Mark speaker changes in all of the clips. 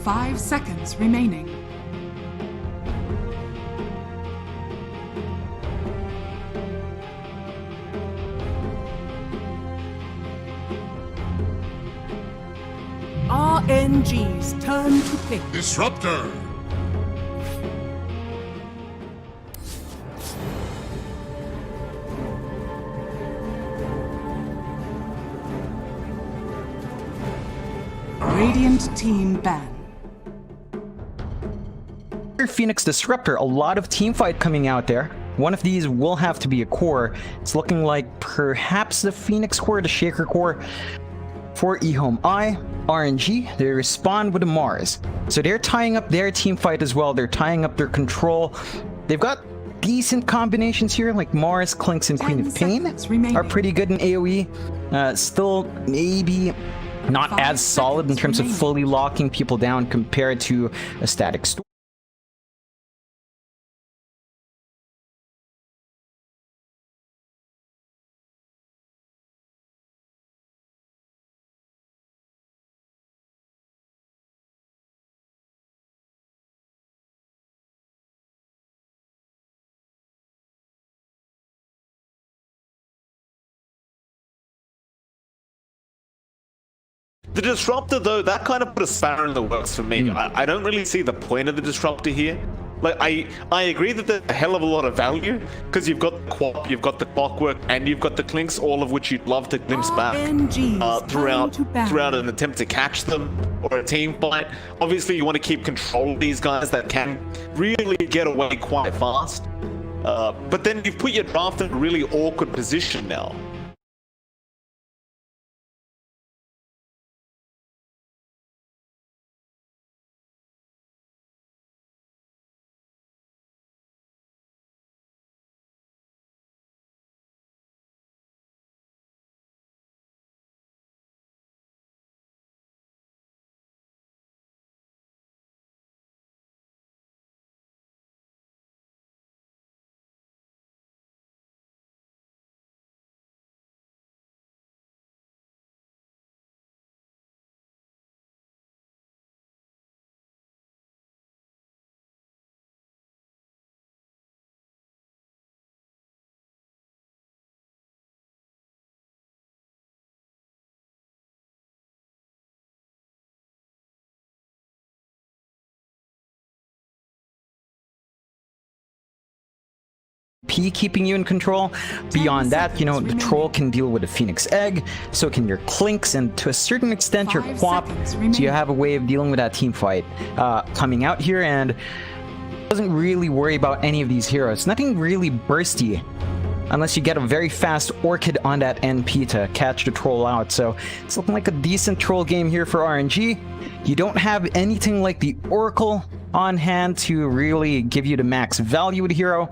Speaker 1: 5 seconds remaining. RNG's turn to pick.
Speaker 2: Disruptor!
Speaker 1: Radiant team ban.
Speaker 3: Phoenix Disruptor, a lot of teamfight coming out there. One of these will have to be a core. It's looking like perhaps the Phoenix core, the Shaker core. For EHOME RNG, they respond with a Mars. So they're tying up their team fight as well. They're tying up their control. They've got decent combinations here, like Mars, Clinks, and Queen of Pain are pretty good in AoE. Still maybe not as solid in terms of fully locking people down compared to a static storm.
Speaker 4: The Disruptor, though, that kind of put a spanner in the works for me. I don't really see the point of the Disruptor here. Like, I agree that there's a hell of a lot of value, because you've got the Quap, you've got the Clockwork, and you've got the Clinks, all of which you'd love to glimpse back throughout an attempt to catch them, or a team fight. Obviously, you want to keep control of these guys that can really get away quite fast. But then you've put your draft in a really awkward position now.
Speaker 3: P keeping you in control. Beyond that, you know, the Troll can deal with a Phoenix Egg, so can your Clinks, and to a certain extent your Quap. So you have a way of dealing with that team fight coming out here, and doesn't really worry about any of these heroes. Nothing really bursty, unless you get a very fast Orchid on that NP to catch the Troll out. So it's looking like a decent Troll game here for RNG. You don't have anything like the Oracle on hand to really give you the max value of the hero,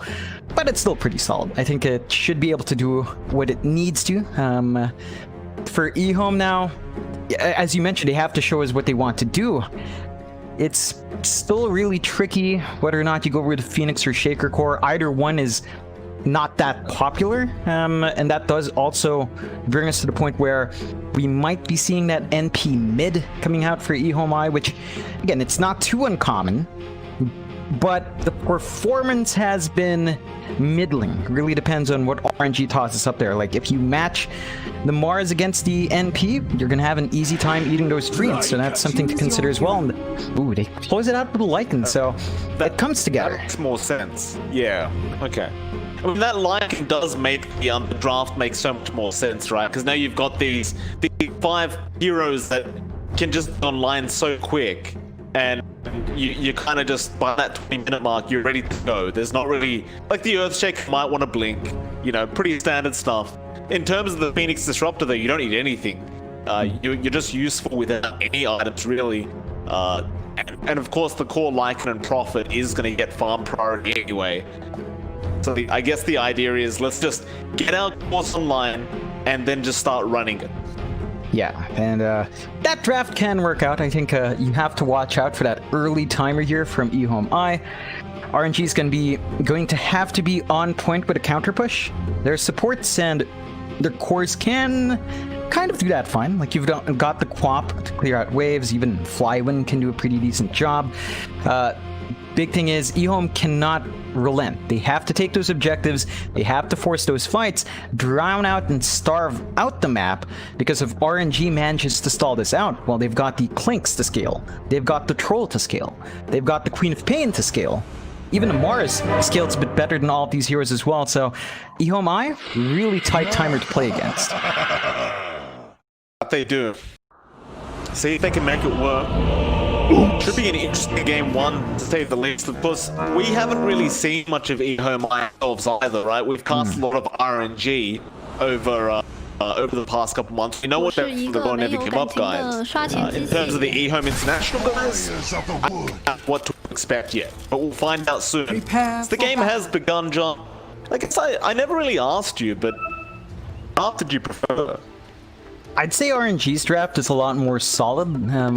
Speaker 3: but it's still pretty solid. I think it should be able to do what it needs to. For EHOME now, as you mentioned, they have to show us what they want to do. It's still really tricky whether or not you go with Phoenix or Shaker Core. Either one is not that popular, and that does also bring us to the point where we might be seeing that NP mid coming out for EHOME, which, again, it's not too uncommon, but the performance has been middling. It really depends on what RNG tosses up there. Like, if you match the Mars against the NP, you're gonna have an easy time eating those trees, so that's something to consider as well. And, ooh, they close it out with a Lycan, so it comes together.
Speaker 4: That makes more sense. Yeah, okay. I mean, that Lycan does make the draft make so much more sense, right? Because now you've got these 5 heroes that can just be online so quick, and you kind of just, by that 20-minute mark, you're ready to go. There's not really, like, the Earthshake might want to blink, you know, pretty standard stuff. In terms of the Phoenix Disruptor, though, you don't need anything. You're just useful without any items, really. And of course, the core Lycan and Prophet is going to get farm priority anyway. So I guess the idea is, let's just get our course online and then just start running it.
Speaker 3: Yeah, and that draft can work out. I think you have to watch out for that early timer here from EHOME. RNG is going to have to be on point with a counter push. Their supports and their cores can kind of do that fine. Like, you've got the Quap to clear out waves. Even Flywind can do a pretty decent job. Big thing is, EHOME cannot relent. They have to take those objectives, they have to force those fights, drown out and starve out the map, because if RNG manages to stall this out, well, they've got the Clinks to scale, they've got the Troll to scale, they've got the Queen of Pain to scale. Even the Mars scales a bit better than all of these heroes as well, so EHOME, really tight timer to play against.
Speaker 4: What they do. See if they can make it work. Should be an interesting game one, to say the least. Of course, we haven't really seen much of EHOME ourselves either, right? We've cast a lot of RNG over the past couple months. We know what they're going to give up, guys. In terms of the EHOME International guys, I don't know what to expect yet, but we'll find out soon. The game has begun, John. I guess I never really asked you, but what did you prefer?
Speaker 3: I'd say RNG's draft is a lot more solid.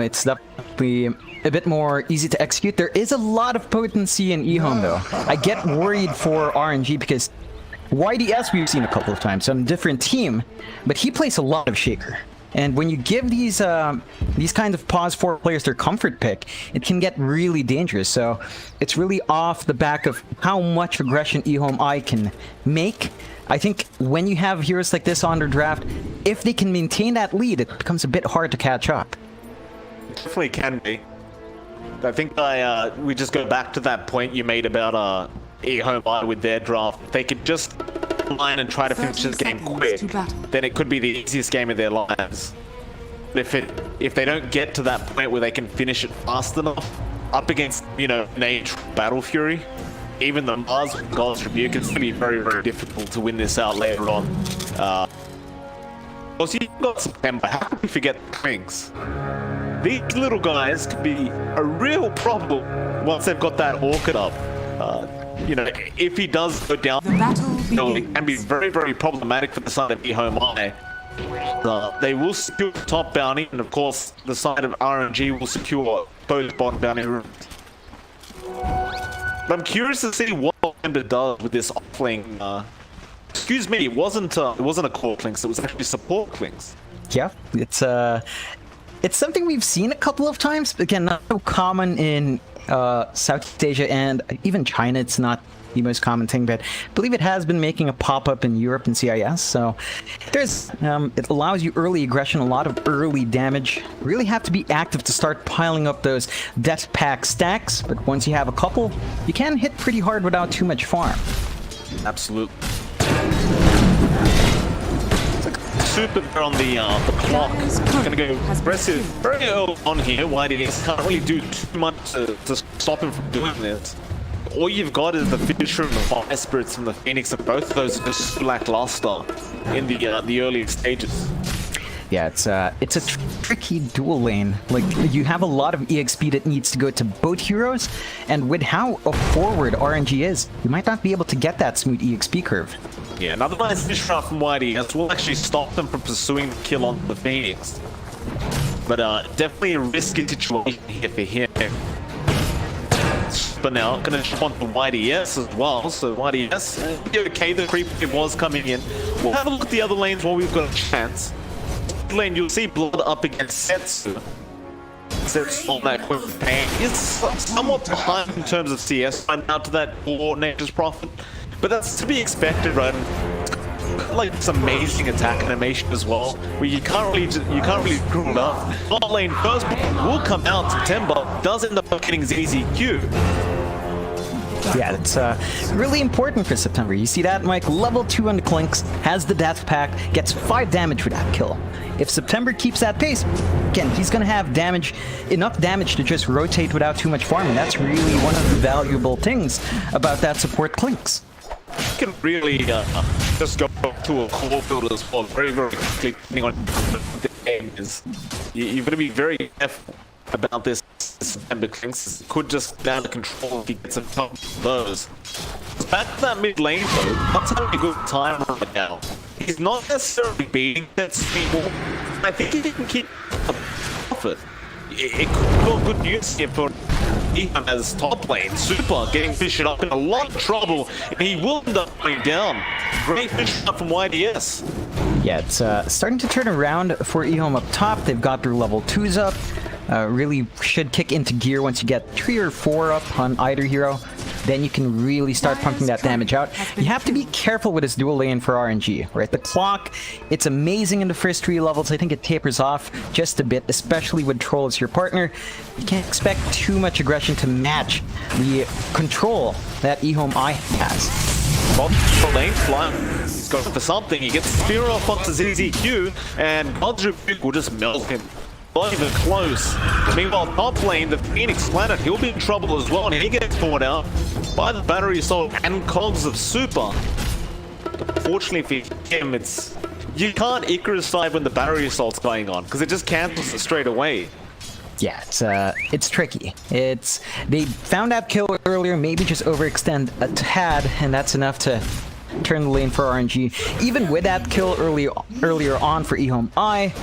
Speaker 3: It's definitely a bit more easy to execute. There is a lot of potency in EHOME though. I get worried for RNG because YDS we've seen a couple of times on a different team, but he plays a lot of Shaker. And when you give these kind of pause 4 players their comfort pick, it can get really dangerous. So it's really off the back of how much aggression EHOME can make. I think when you have heroes like this on their draft, if they can maintain that lead, it becomes a bit hard to catch up.
Speaker 4: It definitely can be. I think we just go back to that point you made about EHOME with their draft. They could just line and try to finish this game quick, then it could be the easiest game of their lives. But if they don't get to that point where they can finish it fast enough, up against, you know, Battle Fury, even the Mars with God's Rebuke, it's going to be very, very difficult to win this out later on. Also, you've got September. How can we forget the Clinks? These little guys could be a real problem once they've got that Orchid up. You know, if he does go down, it can be very, very problematic for the side of EHOME. They will secure the top bounty, and of course, the side of RNG will secure both bottom bounty rooms. But I'm curious to see what September does with this offlane. Excuse me, it wasn't a core Clinks, it was actually support Clinks.
Speaker 3: Yeah, it's something we've seen a couple of times. Again, not so common in Southeast Asia and even China. It's not the most common thing, but I believe it has been making a pop-up in Europe and CIS. So there's it allows you early aggression, a lot of early damage. Really have to be active to start piling up those death pack stacks, but once you have a couple, you can hit pretty hard without too much farm.
Speaker 4: Absolutely. Super on the clock. Gonna go aggressive very early on here. YDS can't really do too much to stop him from doing this. All you've got is the Fisher and the Fire Spirits from the Phoenix, and both of those are just lackluster in the early stages.
Speaker 3: Yeah, it's a tricky dual lane. Like, you have a lot of EXP that needs to go to both heroes, and with how forward RNG is, you might not be able to get that smooth EXP curve.
Speaker 4: Yeah, another nice fish shot from YDS will actually stop them from pursuing the kill on the Phoenix. But definitely a risky situation here for him. But now gonna jump onto YDS as well, so YDS, okay, the creep was coming in. We'll have a look at the other lanes while we've got a chance. Lane, you'll see Blood up against Setsu. Setsu on that quick pain is somewhat behind in terms of CS right now to that poor Nature's Prophet, but that's to be expected, right? Like this amazing attack animation as well, where you can't really screw it up. Bot lane first will come out. September does end up getting ZZQ.
Speaker 3: Yeah, it's really important for September. You see that, Mike? Level 2 on the Clinks, has the Death Pack, gets 5 damage for that kill. If September keeps that pace, again, he's going to have enough damage to just rotate without too much farming. That's really one of the valuable things about that support Clinks.
Speaker 4: You can really just go to a core build as well, very, very quickly, depending on what the game is. You've got to be very careful about this September Clinks. It could just down to control if he gets a top of those. Back to that mid lane though, not having a good time right now. He's not necessarily beating that people. I think he can keep a profit. It could go good news here for EHOME as top lane. Super getting fished up in a lot of trouble, and he will end up going down. Great fish up from YDS.
Speaker 3: Yeah, it's starting to turn around for EHOME up top. They've got their level 2s up. Really should kick into gear once you get 3 or 4 up on either hero. Then you can really start pumping that damage out. You have to be careful with this dual lane for RNG, right? The clock, it's amazing in the first 3 levels. I think it tapers off just a bit, especially with Troll as your partner. You can't expect too much aggression to match the control that EHOME has.
Speaker 4: Bob lane flying. He's going for something. He gets Spear off onto ZZQ, and God's Rebuke will just melt him. Not even close. Meanwhile, top lane, the Phoenix Planet, he'll be in trouble as well, and he gets caught out by the Battery Assault and Cogs of Super. Fortunately for him, it's... You can't Icarus dive when the Battery Assault's going on, because it just cancels it straight away.
Speaker 3: Yeah, it's tricky. They found that kill earlier, maybe just overextend a tad, and that's enough to turn the lane for RNG. Even with that kill earlier on for EHOME,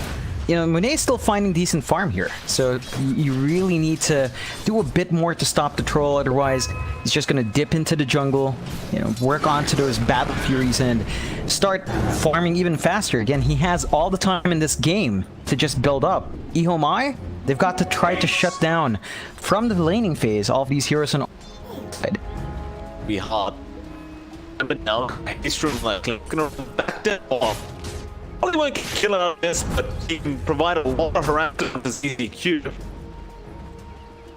Speaker 3: you know, Monet's still finding decent farm here, so you really need to do a bit more to stop the Troll, otherwise he's just gonna dip into the jungle, you know, work onto those Battle Furies and start farming even faster. Again, he has all the time in this game to just build up. EHOME, they've got to try to shut down from the laning phase all of these heroes on
Speaker 4: Be hard. But now, he's from like, gonna back that off. Probably won't kill out of this, but he can provide a lot of harassment for ZZQ.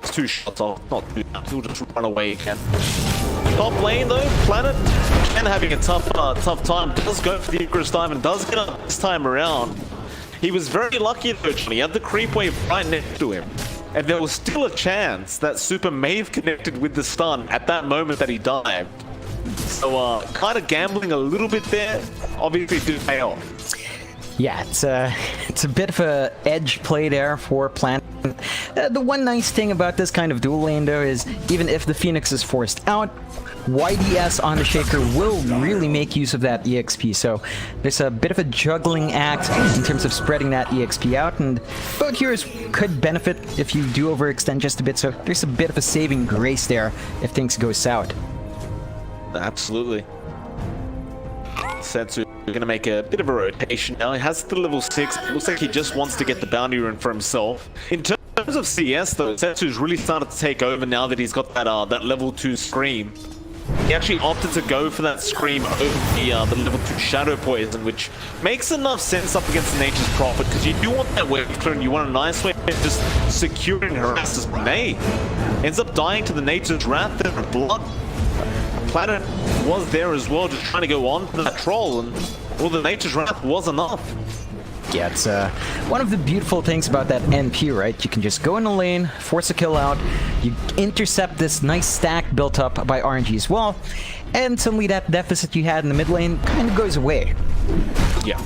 Speaker 4: It's 2 shots off, not too bad. He'll just run away again. Top lane though, Planet, and having a tough time, does go for the Icarus dive and does get up this time around. He was very lucky though, Johnny. He had the creep wave right next to him. And there was still a chance that Super may have connected with the stun at that moment that he dived. So, kind of gambling a little bit there, obviously did pay off.
Speaker 3: Yeah, it's a bit of a edge play there for Planet. The one nice thing about this kind of dual lane though is even if the Phoenix is forced out, YDS on the Shaker will really make use of that EXP, so there's a bit of a juggling act in terms of spreading that EXP out, and both heroes could benefit if you do overextend just a bit, so there's a bit of a saving grace there if things go south.
Speaker 4: Absolutely. Setsu gonna make a bit of a rotation now. He has the level 6. It looks like he just wants to get the bounty rune for himself. In terms of CS though, Setsu's really started to take over now that he's got that level 2 Scream. He actually opted to go for that Scream over the level 2 Shadow Poison, which makes enough sense up against Nature's Prophet, because you do want that wave clear and you want a nice way of just securing harass as Monet. Ends up dying to the Nature's Wrath there in blood. Planet was there as well, just trying to go on to that Troll, and well, the Nature's Wrath was enough.
Speaker 3: Yeah, it's one of the beautiful things about that NP, right? You can just go in the lane, force a kill out, you intercept this nice stack built up by RNG as well, and suddenly that deficit you had in the mid lane kind of goes away.
Speaker 4: Yeah.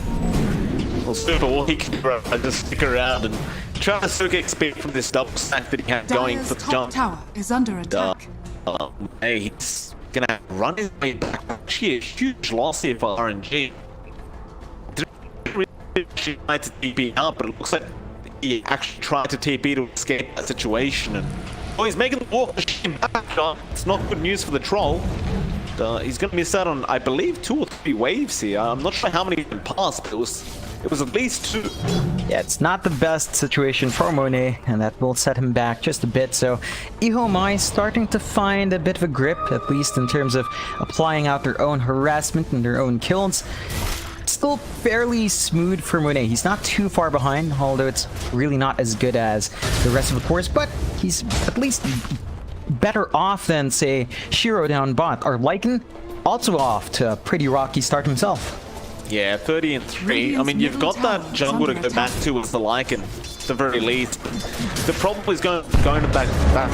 Speaker 4: Well, Super, all he can do is just stick around and try to soak XP from this double stack that he had going for the jump.
Speaker 1: Tower is under attack.
Speaker 4: Hey, he's gonna run his way back. Actually, a huge loss here for RNG. She tried to TP out, but it looks like he actually tried to TP to escape that situation. And oh, he's making the walk machine back. It's not good news for the Troll. He's going to miss out on, I believe, 2 or 3 waves here. I'm not sure how many can pass, but it was at least 2.
Speaker 3: Yeah, it's not the best situation for Monet, and that will set him back just a bit. So EHOME starting to find a bit of a grip, at least in terms of applying out their own harassment and their own kills. Still fairly smooth for Monet. He's not too far behind, although it's really not as good as the rest of the course, but he's at least better off than, say, Shiro down bot, or Lycan also off to a pretty rocky start himself.
Speaker 4: Yeah, 30 and 3. I mean, you've got that jungle to go back to as the Lycan, at the very least. The problem is going to back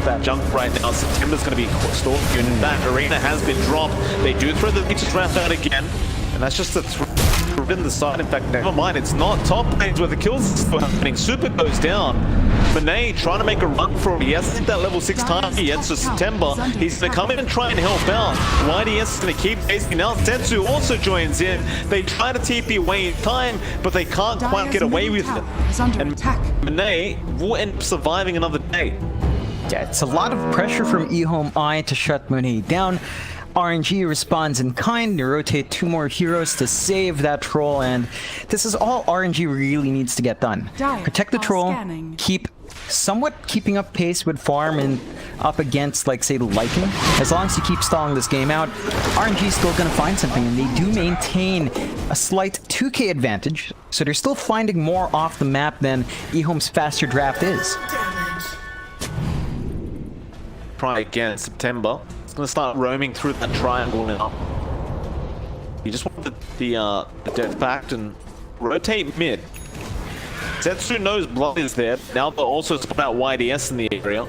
Speaker 4: that jungle right now. September's going to be stalking, and that arena has been dropped. They do throw the Nature's Wrath out again, and that's just a in the side. In fact, never mind, it's not top lanes where the kills are still happening. Super goes down. Monet trying to make a run for him. He hasn't hit that level 6 time yet, so September, he's going to come in and try and help out. YDS is going to keep chasing now. Setsu also joins in. They try to TP away in time, but they can't quite get away with it. And Monet will end up surviving another day.
Speaker 3: Yeah, it's a lot of pressure from EHOME to shut Monet down. RNG responds in kind. You rotate 2 more heroes to save that troll, and this is all RNG really needs to get done. Protect the troll, keeping up pace with farm and up against, like, say, the Lycan. As long as you keep stalling this game out, RNG is still going to find something, and they do maintain a slight 2k advantage, so they're still finding more off the map than EHOME's faster draft is.
Speaker 4: Try again, September. It's going to start roaming through that triangle now. You just want the Death Pact and rotate mid. Zetsu knows Blood is there. Now they'll also spot out YDS in the area.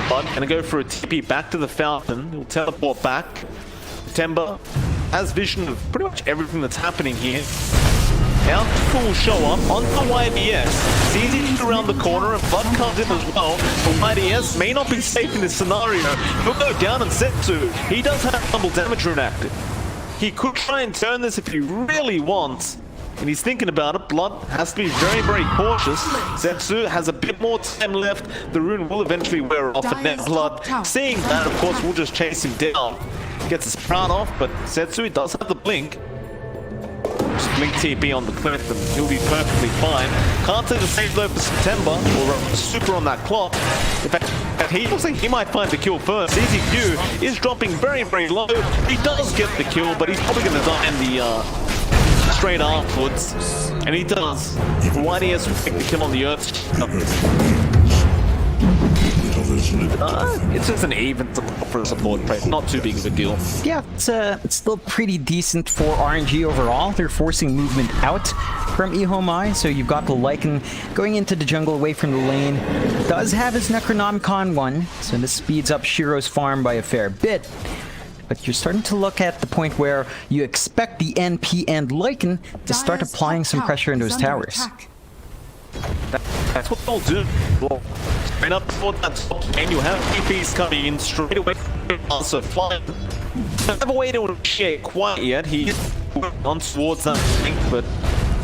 Speaker 4: Blood gonna go for a TP back to the fountain. He'll teleport back. September has vision of pretty much everything that's happening here. Now will show up onto YDS. It's easy to get around the corner, and Blood comes in as well. But YDS may not be safe in this scenario. He'll go down, and Zetsu, he does have double damage rune active. He could try and turn this if he really wants. And he's thinking about it. Blood has to be very, very cautious. Zetsu has a bit more time left. The rune will eventually wear off. And then Blood, seeing that, of course, will just chase him down. Gets his sprout off, but Zetsu does have the blink. Just blink TP on the cliff and he'll be perfectly fine. Can't say the same though for September, or super on that clock. In fact, he looks like he might find the kill first. EZQ is dropping very, very low. He does get the kill, but he's probably going to die in the straight afterwards, and he does. YDS will take the kill on the Earth. It's just an even for a support trade, not too big of a deal.
Speaker 3: Yeah, it's still pretty decent for RNG overall. They're forcing movement out from EHOME, so you've got the Lycan going into the jungle away from the lane. Does have his Necronomicon 1, so this speeds up Shiro's farm by a fair bit. But you're starting to look at the point where you expect the NP and Lycan to start applying some pressure in those towers.
Speaker 4: That's what they'll do. Well, straight up toward that top lane, you have TPs coming in straight away. Also flying. Don't have a way to initiate quite yet. He is on towards that thing, but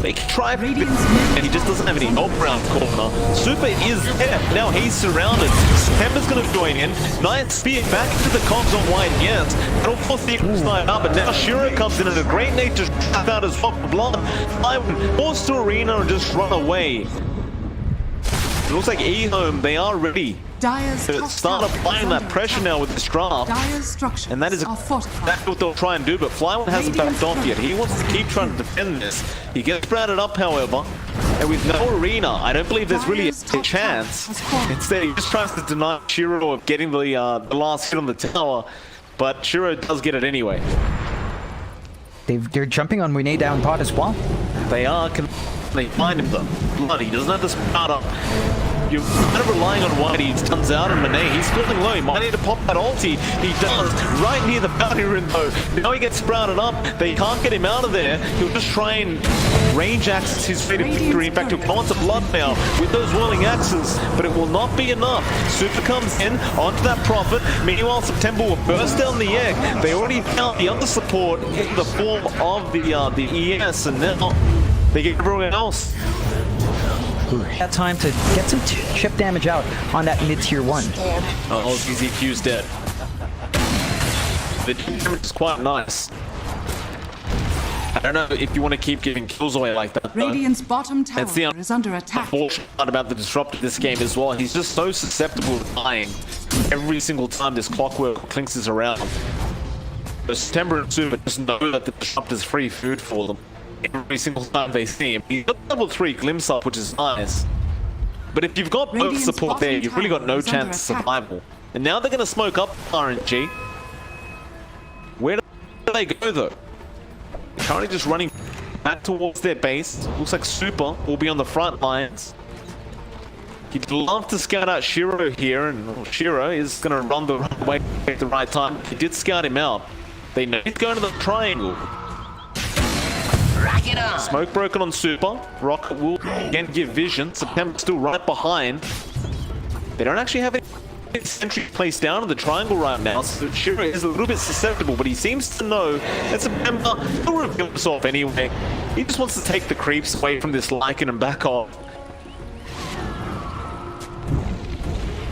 Speaker 4: they can try, and he just doesn't have any help around corner. Super is there. Now he's surrounded. September's going to join in. Nice spear back into the cogs on YDS. It'll force the snipe up, and now Shiro comes in at a great nature trap out as well for Blood. I forced to arena and just run away. It looks like EHOME, they are ready to start applying that pressure now with this draft. And that is that's what they'll try and do, but Flyone hasn't backed off yet. He wants to keep trying to defend this. He gets sprouted up, however, and with no arena, I don't believe there's really a chance. Instead, he just tries to deny Shiro of getting the last hit on the tower, but Shiro does get it anyway.
Speaker 3: They're jumping on Monet down pot as well.
Speaker 4: They are. They find him though. Blood, he doesn't have to sprout up. You're kind of relying on Whitey. He turns out on Monet. He's feeling low. He might need to pop that ulti. He does. Right near the bounty rune though. Now he gets sprouted up. They can't get him out of there. He'll just try and range access his fate of victory. In fact, he'll come onto Blood now with those whirling axes, but it will not be enough. Super comes in onto that Prophet. Meanwhile, September will burst down the egg. They already found the other support in the form of the ES, and now they get everyone else.
Speaker 3: That time to get some chip damage out on that mid-tier 1.
Speaker 4: Oh, EZQ's dead. The damage is quite nice. I don't know if you want to keep giving kills away like that.
Speaker 1: Radiant's bottom tower is under attack.
Speaker 4: Unfortunate part about the disruptor of this game as well. He's just so susceptible to dying every single time this clockwork clinks is around. So September and Super just know that the disruptor's free food for them. Every single time they see him. He's got level 3 glimpse up, which is nice. But if you've got both support there, you've really got no chance of survival. And now they're going to smoke up RNG. Where do they go though? They're currently just running back towards their base. Looks like Super will be on the front lines. He'd love to scout out Shiro here, and Shiro is going to run the right way at the right time. He did scout him out. They know he's going to the triangle. Smoke broken on Super. Rocket will again give vision. September still right behind. They don't actually have any sentry placed down in the triangle right now, so Shiro is a little bit susceptible, but he seems to know that September will reveal himself anyway. He just wants to take the creeps away from this Lycan and back off.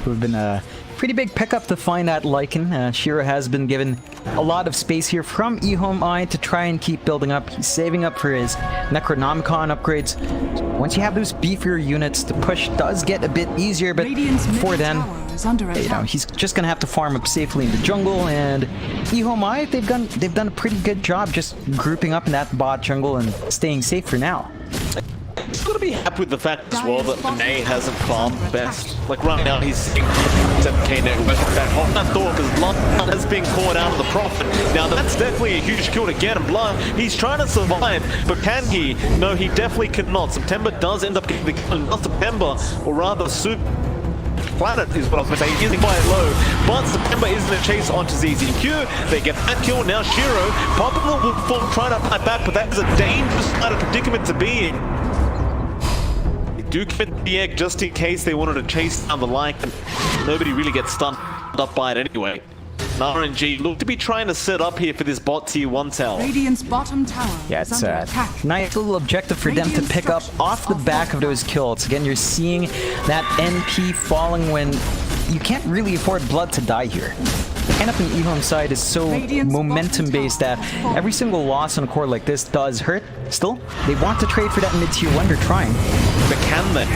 Speaker 3: We've been Pretty big pickup to find that Lycan. Shiro has been given a lot of space here from EHOME to try and keep building up. He's saving up for his Necronomicon upgrades. Once you have those beefier units, the push does get a bit easier, but before then, you know, he's just gonna have to farm up safely in the jungle. And EHOME, they've done a pretty good job just grouping up in that bot jungle and staying safe for now.
Speaker 4: He's got to be happy with the fact as well that Monet hasn't farmed best. Like right now, he's seeing 7k net worth that hold that door because Blood has been caught out of the profit. Now that's definitely a huge kill to get him. Blood, he's trying to survive, but can he? No, he definitely cannot. September does end up getting the kill. Not September, or rather Super Planet is what I was going to say. He's quite low, but September is in a chase onto ZZQ. They get that kill. Now Shiro, Popular will fall trying to fight back, but that is a dangerous kind of predicament to be in. Do commit the egg just in case they wanted to chase down the like, and nobody really gets stunned up by it anyway. And RNG look to be trying to set up here for this bot tier 1 tower.
Speaker 1: Radiant's bottom tower.
Speaker 3: Yeah, it's a nice little objective for them to pick up off the back of those kills. Again, you're seeing that NP falling when you can't really afford Blood to die here. And up in EHOME side is so momentum-based that every single loss on a core like this does hurt. Still, they want to trade for that mid-tier 1, they're trying.
Speaker 4: But can they?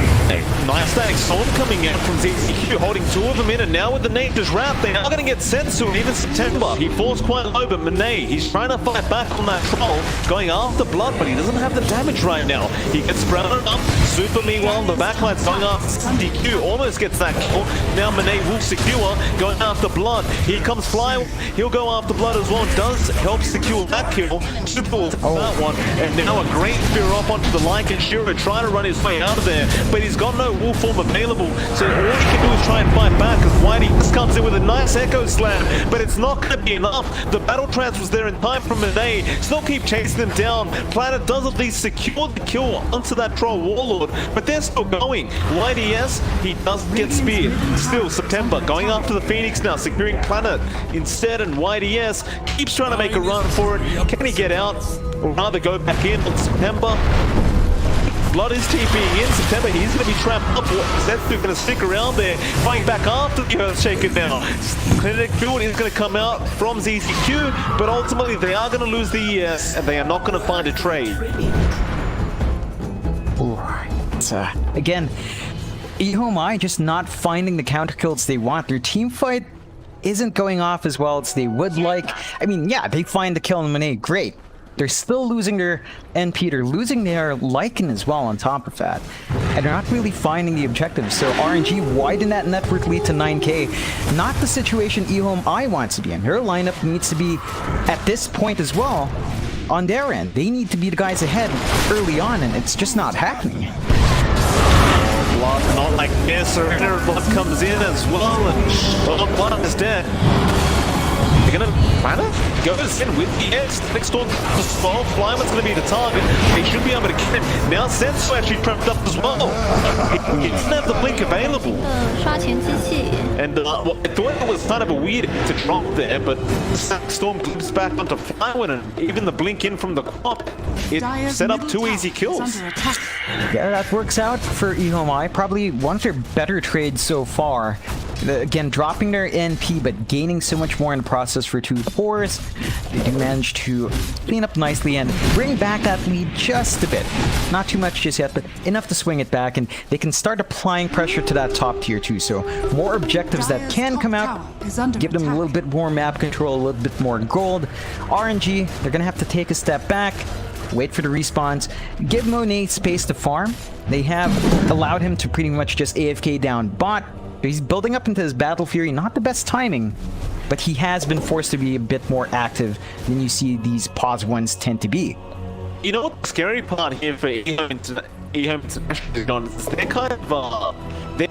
Speaker 4: Nice stack Storm coming out from ZZQ, holding 2 of them in, and now with the Nature's Wrap, they are going to get sent to him. Even September, he falls quite low, but Monet, he's trying to fight back on that troll, going after Blood, but he doesn't have the damage right now. He gets sprouted up, Super meanwhile, the backline's going after ZZQ, almost gets that kill. Now Monet will secure, going after Blood. Here comes Fly, he'll go after Blood as well, does help secure that kill. Super will that one, and now a great spear up onto the Lycan. Shiro trying to run his way out of there, but he's got no wolf form available, so all he can do is try and fight back as Whitey just comes in with a nice echo slam, but it's not going to be enough. The battle trance was there in time from Monet, still keep chasing them down. Planet does at least secure the kill onto that troll warlord, but they're still going. Whitey, yes, he does get speared. Still, September going after the Phoenix now, securing Planet instead, and Whitey, yes, keeps trying to make a run for it. Can he get out, or rather go back in on September? Blood is TPing in. September, he's going to be trapped up. Zetsu going to stick around there, fighting back after the Earthshaker now. Clinic Field is going to come out from ZZQ, but ultimately they are going to lose the ES, and they are not going to find a trade.
Speaker 3: Again, EHOME just not finding the counter kills they want. Their team fight isn't going off as well as they would like. I mean, yeah, they find the kill on Monet, great. They're still losing their NP, they're losing their Lycan as well on top of that. And they're not really finding the objectives, so RNG widen that network lead to 9k. Not the situation EHOME wants to be in. Their lineup needs to be, at this point as well, on their end. They need to be the guys ahead early on, and it's just not happening.
Speaker 4: Blood, not like this, Surrender. Blood comes in as well, and Blood is dead. They're gonna Planet goes in with the X. Next door, Flyman's gonna be the target. They should be able to get him. Now Sensu actually trapped up as well. He doesn't have the blink available. And I thought it was kind of a weird to drop there, but Storm clips back onto Flyman, and even the blink in from the quap, it set up 2 easy kills.
Speaker 3: Yeah, that works out for EHOME. Probably one of their better trades so far. Again, dropping their NP, but gaining so much more in the process for 2 cores. They do manage to clean up nicely and bring back that lead just a bit. Not too much just yet, but enough to swing it back, and they can start applying pressure to that top tier too. So more objectives that can come out, give them a little bit more map control, a little bit more gold. RNG, they're gonna have to take a step back, wait for the respawns, give Monet space to farm. They have allowed him to pretty much just AFK down bot. He's building up into his Battle Fury, not the best timing, but he has been forced to be a bit more active than you see these pause ones tend to be.
Speaker 4: You know what the scary part here for EHOME International is they're kind of, they're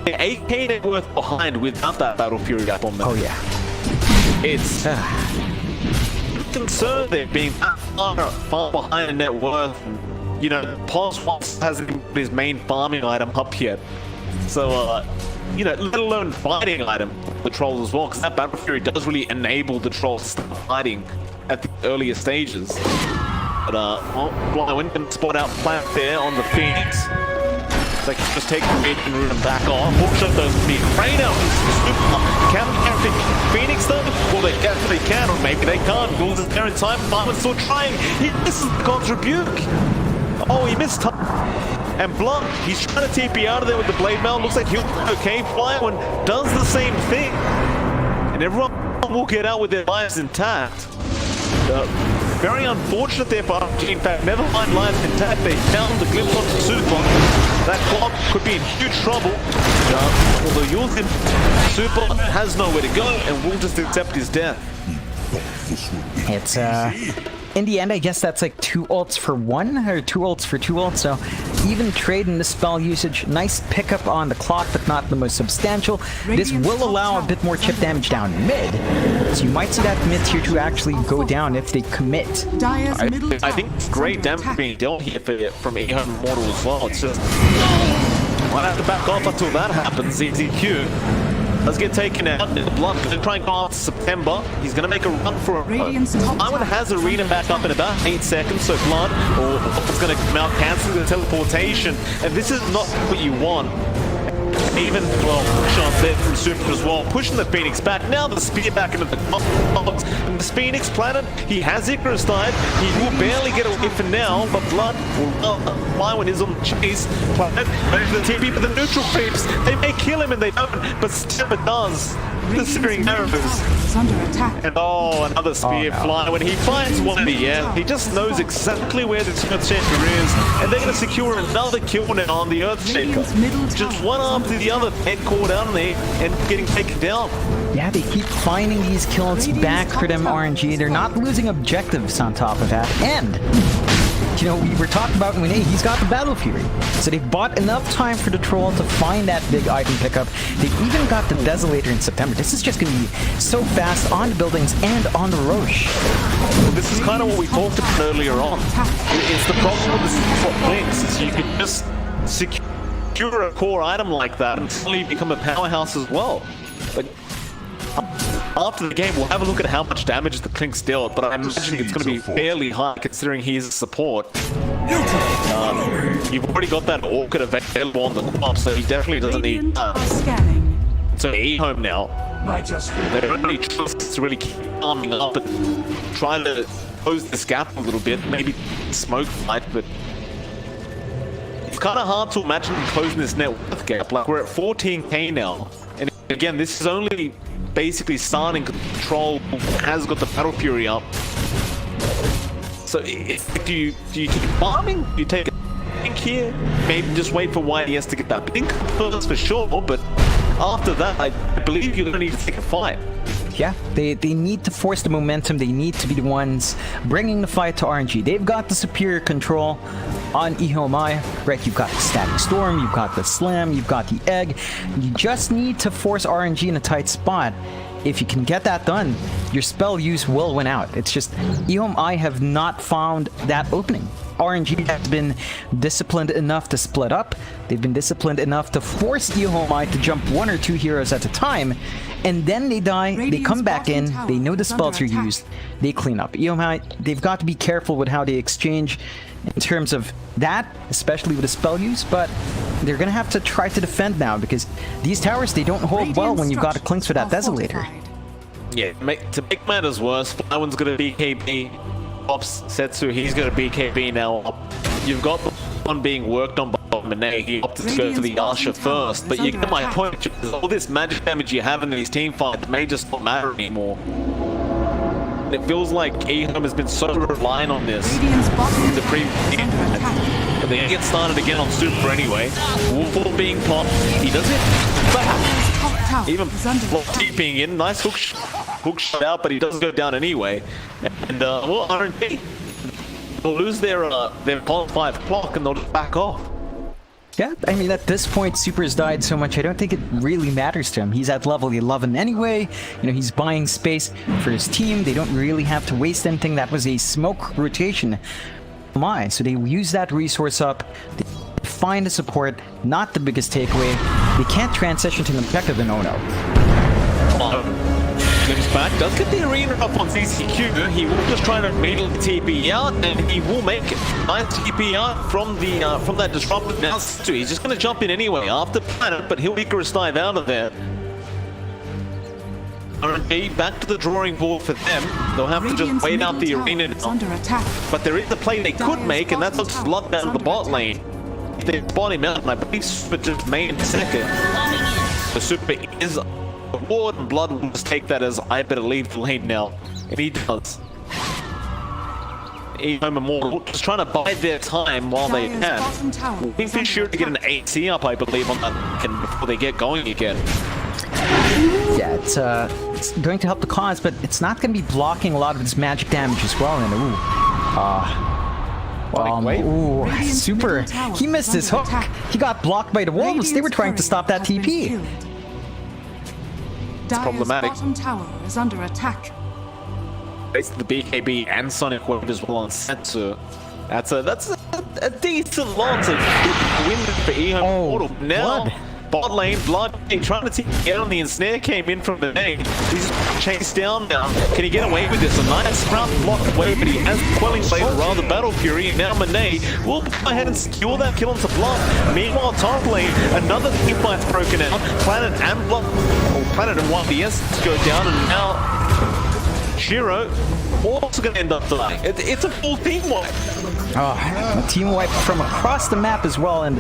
Speaker 4: 8k net worth behind without that Battle Fury up on them.
Speaker 3: Oh yeah.
Speaker 4: It's concerned they're being that far behind in net worth. And, you know, pause once hasn't put his main farming item up yet. So, you know, let alone fighting item, the trolls as well, because that Battle Fury does really enable the trolls to start fighting at the earlier stages. But, Blind can spot out Plant there on the Phoenix. They can just take the mid and root them back on. Hookshot those big rain out. Can Phoenix though? Well, they definitely can, or maybe they can't. Goals is there in time. Fireman's still trying. He misses the God's rebuke. Oh, he missed time. And Blunt, he's trying to TP out of there with the blade mail. Looks like he'll be okay. Flyone does the same thing. And everyone will get out with their lives intact. Very unfortunate there for RG. In fact, never mind lives intact. They found the glimpse onto Super. That clock could be in huge trouble. Although Yulzin, Super has nowhere to go and will just accept his death.
Speaker 3: It's in the end, I guess that's like 2 ults for 1, or 2 ults for 2 ults, so even trade in the spell usage. Nice pickup on the clock, but not the most substantial. This will allow a bit more chip damage down mid, so you might see that mid tier 2 actually go down if they commit.
Speaker 4: I think it's great damage being dealt here from EHOME Immortal as well. It's just, might have to back off until that happens. ZZQ does get taken out. Blunt going to try and go after September. He's going to make a run for it. Iwan has Arena back up in about 8 seconds, so Blunt is going to come out, canceling the teleportation. And this is not what you want. Even, well, shots there from Super as well, pushing the Phoenix back. Now the spear back into the box. And this Phoenix planet, he has Icarus died. He will barely get away for now, but Blood, Flyone is on the chase. Planet, the TP, but the neutral creeps, they may kill him and they don't, but September does. The searing arrows. And oh, another spear fly. When he finds one in the air, he just knows exactly where the Earthshaker is, and they're going to secure another kill now on the Earthshaker. Just one after the other, head caught down there and getting taken down.
Speaker 3: Yeah, they keep finding these kills back for them, RNG. They're not losing objectives on top of that, and you know, we were talking about when he's got the Battle Fury. So they've bought enough time for the Troll to find that big item pickup. They've even got the Desolator in September. This is just going to be so fast on the buildings and on the Roche.
Speaker 4: Well, this is kind of what we talked about earlier on. It's the problem with the support links, is you can just secure a core item like that and suddenly become a powerhouse as well. But after the game, we'll have a look at how much damage the Clink's dealt, but I imagine it's going to be fairly high considering he's a support. You've already got that Orchid available on the co-op, so he definitely doesn't need so EHOME now. They're only to really keep arming up and trying to close this gap a little bit, maybe smoke fight, but it's kind of hard to imagine closing this net worth gap. Like, we're at 14k now, and again, this is only basically starting control, has got the Battle Fury up. So do you keep farming? Do you take a pink here? Maybe just wait for YDS to get that pink first for sure, but after that, I believe you're going to need to take a fight.
Speaker 3: Yeah, they need to force the momentum. They need to be the ones bringing the fight to RNG. They've got the superior control on EHOME, right? You've got the Static Storm, you've got the Slam, you've got the Egg. You just need to force RNG in a tight spot. If you can get that done, your spell use will win out. It's just EHOME have not found that opening. RNG has been disciplined enough to split up. They've been disciplined enough to force EHOME to jump 1 or 2 heroes at a time, and then they die, they come back in, they know the spells are used, they clean up. EHOME, they've got to be careful with how they exchange in terms of that, especially with the spell use, but they're gonna have to try to defend now because these towers, they don't hold well when you've got a Clinks for that Desolator.
Speaker 4: Yeah, to make matters worse, Flyone's gonna BKB. Ops Setsu, he's going to BKB now. You've got the one being worked on by Monet. He opted to go for the Asha first, but you get my point. All this magic damage you have in these team fights may just not matter anymore. It feels like EHOME has been so reliant on this in the previous game. But they get started again on Super anyway. Wolf being popped. He does it back. Even TPing in. Nice hook shot out, but he doesn't go down anyway. And well, RNG will lose their 5 clock and they'll just back off.
Speaker 3: Yeah, I mean, at this point, Super's died so much, I don't think it really matters to him. He's at level 11 anyway. You know, he's buying space for his team. They don't really have to waste anything. That was a smoke rotation. So they use that resource up. They find a support, not the biggest takeaway. They can't transition to an objective in Ono.
Speaker 4: back, does get the arena up on CCQ. He will just try to immediately TP out, and he will make it. Nice TP out from that disruptor. Now he's just going to jump in anyway after Planet, but he'll Icarus dive out of there. RNG back to the drawing board for them. They'll have to just wait out the arena now. But there is a play they could make, and that's a blood down the bot lane. If they bought him out, and I believe Super just made second. The Super is a ward, and Blood will just take that as I better leave the lane now. And he does. EHOME Immortal just trying to bide their time while they can. Waiting for sure to get an AC up, I believe, on that before they get going again.
Speaker 3: Yeah, it's going to help the cause, but it's not going to be blocking a lot of this magic damage as well. And Super, he missed his hook. He got blocked by the wolves. They were trying to stop that TP.
Speaker 4: It's problematic.
Speaker 1: Bottom tower is under attack.
Speaker 4: Basically, the BKB and Sonic Wave as well on Setsu. That's a decent lot of win for EHOME Immortal. Now,
Speaker 3: Blood.
Speaker 4: bot lane, Blood trying to get on the ensnare, came in from the nade. He's chased down now. Can he get away with this? A nice sprout block away, but he has Quelling Blade, or rather Battle Fury. And now Monet will go ahead and secure that kill onto Blood. Meanwhile, top lane, another team fight's broken out. Planet and Blood, Planet and 1DS go down, and now Shiro also going to end up dying. It's a full team wipe.
Speaker 3: A team wipe from across the map as well, and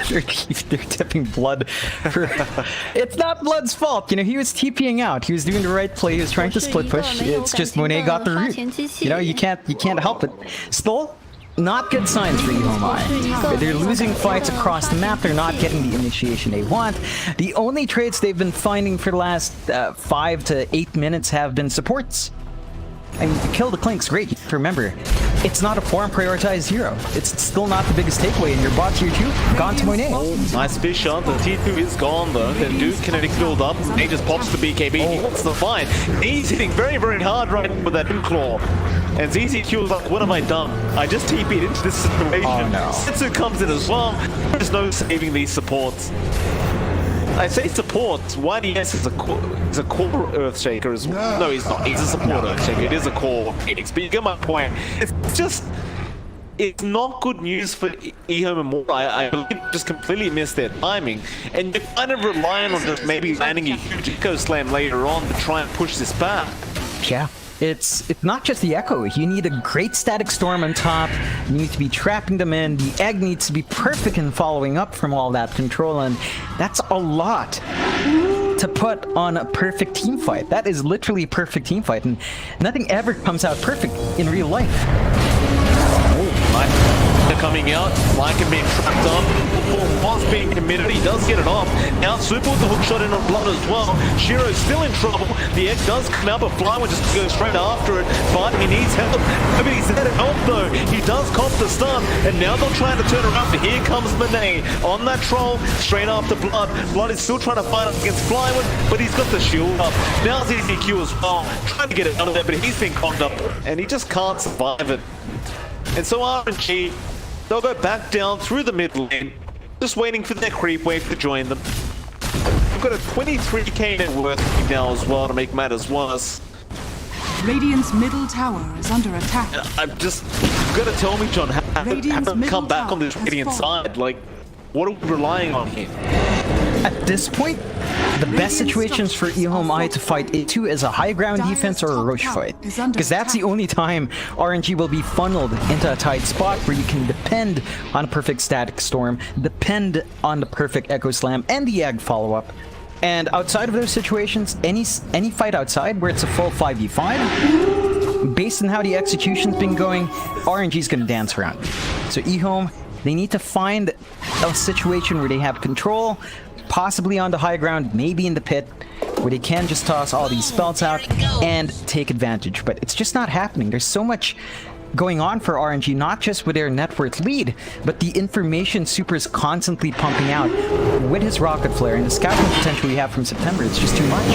Speaker 3: they're tipping Blood. It's not Blood's fault, you know. He was TPing out. He was doing the right play. He was trying to split push. It's just Monet got the root. You know, you can't help it. Still, not good signs for EHOME. They're losing fights across the map. They're not getting the initiation they want. The only trades they've been finding for the last 5 to 8 minutes have been supports. I mean, kill the Klink's great. Remember, it's not a farm prioritized hero. It's still not the biggest takeaway, and your bot tier 2 gone to Monet.
Speaker 4: Nice fish shot. The T2 is gone though. Then Duke kinetic build up. He just pops the BKB. He wants the fight. He's hitting very, very hard right with that claw. And ZZQ is like, what have I done? I just TP'd into this situation.
Speaker 3: Oh, no.
Speaker 4: Setsu comes in as well. There's no saving these supports. I say support. YDS is a core Earthshaker as well. No, he's not. He's a support Earthshaker. It is a core Phoenix. But you get my point. It's not good news for EHOME Immortal. I believe just completely missed their timing. And you're kind of relying on just maybe landing a huge Echo Slam later on to try and push this back.
Speaker 3: Yeah. It's not just the Echo. You need a great static storm on top. You need to be trapping them in. The egg needs to be perfect in following up from all that control, and that's a lot to put on a perfect team fight. That is literally a perfect team fight, and nothing ever comes out perfect in real life.
Speaker 4: They're coming out, Lycan being trapped up, was being committed, he does get it off. Now Super with the hook shot in on Blood as well. Shiro's still in trouble, the egg does come out, but Flywood just goes straight after it, but he needs help. Nobody's there to help though, he does cop the stun, and now they're trying to turn around, but here comes Monet on that troll, straight after Blood. Blood is still trying to fight up against Flywood, but he's got the shield up. Now ZZQ as well, trying to get it out of there, but he's been conned up, and he just can't survive it. And so RNG, they'll go back down through the mid lane, just waiting for their creep wave to join them. We've got a 23k net worth now as well to make matters worse.
Speaker 1: Radiant's middle tower is under attack.
Speaker 4: I'm just, you've got to tell me, John, how to come back on this Radiant side. Like, what are we relying on here?
Speaker 3: At this point, the best situations for EHOME to fight A2 is a high ground defense or a Roche fight. Because that's the only time RNG will be funneled into a tight spot where you can depend on a perfect static storm, depend on the perfect Echo Slam, and the egg follow-up. And outside of those situations, any fight outside where it's a full 5v5, based on how the execution's been going, RNG's gonna dance around. So EHOME, they need to find a situation where they have control, possibly on the high ground, maybe in the pit, where they can just toss all these spells out and take advantage. But it's just not happening. There's so much going on for RNG, not just with their net worth lead, but the information Super is constantly pumping out with his rocket flare and the scouting potential we have from September. It's just too much.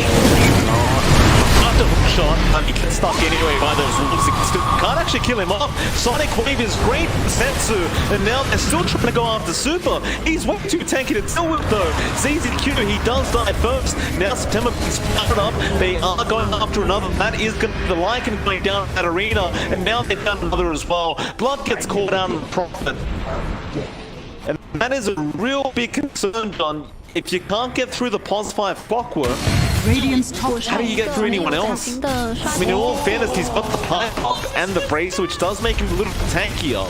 Speaker 4: a hook shot, and he gets stuck anyway by those wolves. He can't actually kill him off. Sonic Wave is great for Sensu, and now they're still trying to go after Super. He's way too tanky to deal with though. ZZQ, he does die first. Now September is fired up. They are going after another. That is going to be the Lycan going down that arena, and now they've done another as well. Blood gets called out on Prophet. And that is a real big concern, John. If you can't get through the +5 clockwork,
Speaker 1: Radiant's top
Speaker 4: how do you get through anyone else? I mean, in all fairness, he's got the pipe up and the brace, which does make him a little tankier.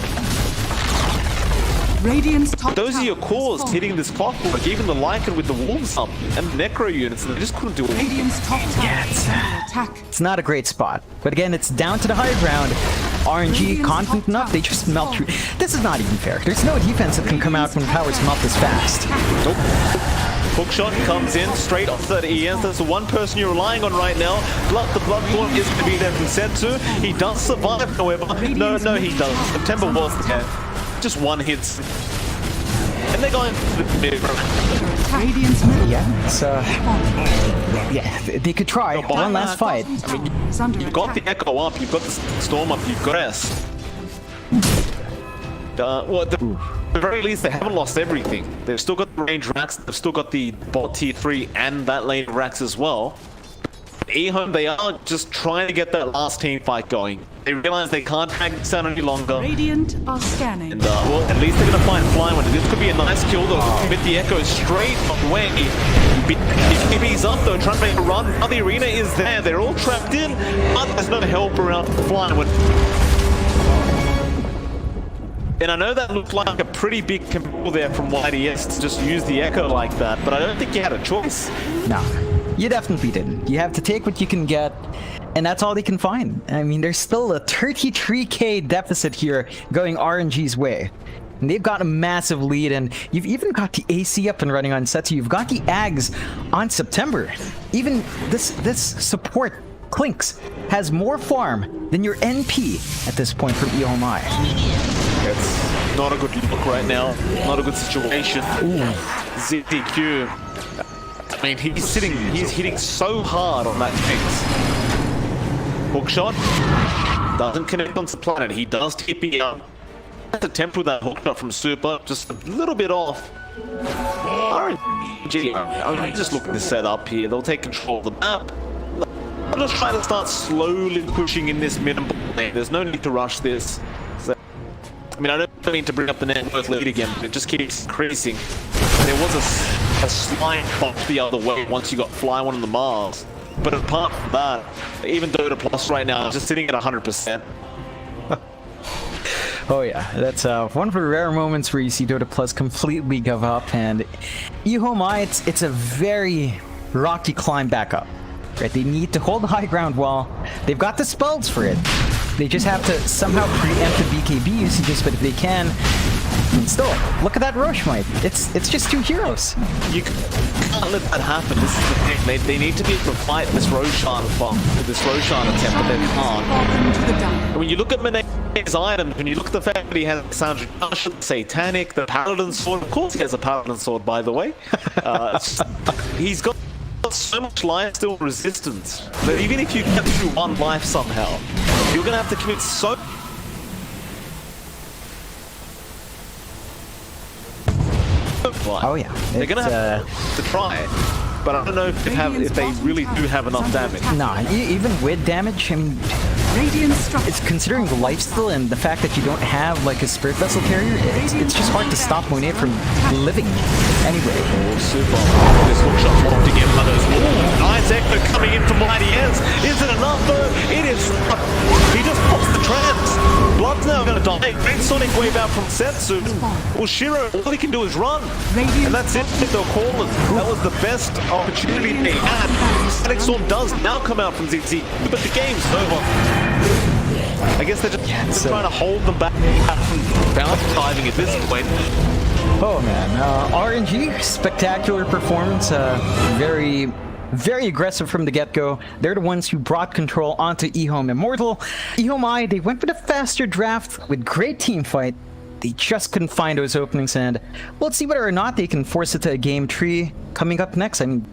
Speaker 1: Radiant's top
Speaker 4: Those are your
Speaker 1: tower
Speaker 4: cores
Speaker 1: has
Speaker 4: hitting this clockwork, even the Lycan with the wolves up and the necro units, and they just couldn't do it.
Speaker 1: Radiant's top tower is under attack.
Speaker 3: It's not a great spot. But again, it's down to the high ground. RNG confident enough, they just melt through. This is not even fair. There's no defense that can come out when powers melt this fast.
Speaker 4: Nope. Hookshot comes in straight off that ES. That's the one person you're relying on right now. The Bloodborne is going to be there from Sensu. He does survive, however. No, he doesn't. September was there. Just one hit. And they're going for the mid.
Speaker 1: Radiant's middle
Speaker 3: Yeah, it's yeah, they could try one last fight.
Speaker 4: I mean, you've got the Echo up, you've got the Storm up, you've got S. Well, at the very least, they haven't lost everything. They've still got the range racks, they've still got the bot tier 3 and that lane racks as well. EHOME, they are just trying to get that last team fight going. They realize they can't drag this out any longer.
Speaker 1: Radiant are scanning.
Speaker 4: And well, at least they're gonna find Fly One. This could be a nice kill though. Commit the Echo straight away. BB's up though, trying to make a run. Now the arena is there. They're all trapped in, but there's no help around Fly One. And I know that looked like a pretty big combo there from YDS to just use the Echo like that, but I don't think you had a choice.
Speaker 3: No, you definitely didn't. You have to take what you can get, and that's all they can find. I mean, there's still a 33k deficit here going RNG's way. And they've got a massive lead, and you've even got the AC up and running on Setsu. You've got the Ags on September. Even this support, Clinks, has more farm than your NP at this point from EHOME.
Speaker 4: It's not a good look right now. Not a good situation.
Speaker 3: Ooh.
Speaker 4: ZDQ. I mean, he's hitting so hard on that Jinx. Hookshot doesn't connect onto the planet. He does TP up. That's a temp with that hookshot from Super, just a little bit off. RNG, I'm just looking to set up here. They'll take control of the map. I'm just trying to start slowly pushing in this minimal lane. There's no need to rush this. So, I mean, I don't mean to bring up the net worth lead again, but it just keeps increasing. There was a slight bump the other way once you got Fly One on the Mars. But apart from that, even DOTA Plus right now is just sitting at 100%.
Speaker 3: Oh yeah, that's one of the rare moments where you see DOTA Plus completely give up, and EHOME, it's a very rocky climb back up. Right, they need to hold the high ground wall. They've got the spells for it. They just have to somehow preempt the BKB usages, but if they can, and still, look at that Roche might. It's just two heroes.
Speaker 4: You can't let that happen. This is the thing. They need to be able to fight this Roshan bomb, this Roshan attempt, but they can't. When you look at Mane's items, when you look at the fact that he has Sandra, Satanic, the Paladin Sword, of course he has a Paladin Sword, by the way. He's got so much life still resistance that even if you get through one life somehow, you're gonna have to commit so.
Speaker 3: Oh yeah,
Speaker 4: they're gonna have to try, but I don't know if they really do have enough damage.
Speaker 3: Nah, even with damage, I mean, it's considering the lifesteal and the fact that you don't have like a spirit vessel carrier, it's just hard to stop Monet from living. Anyway.
Speaker 4: Oh, Super. This hookshot locked again by those wolves. Nice Echo coming in from YDS. Is it enough though? It is. He just pops the trance. Blood's now going to die. Great Sonic Wave out from Setsu. Well, Shiro, all he can do is run. And that's it. They'll call it. That was the best opportunity they had. Static Storm does now come out from ZZ, but the game's over. I guess they're just trying to hold them back from bounce diving at this point.
Speaker 3: Oh man, RNG, spectacular performance, very aggressive from the get-go. They're the ones who brought control onto EHOME Immortal. EHOME, they went with a faster draft with great team fight. They just couldn't find those openings, and let's see whether or not they can force it to a game 3 coming up next. I mean,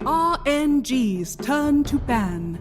Speaker 1: RNG's turn to ban.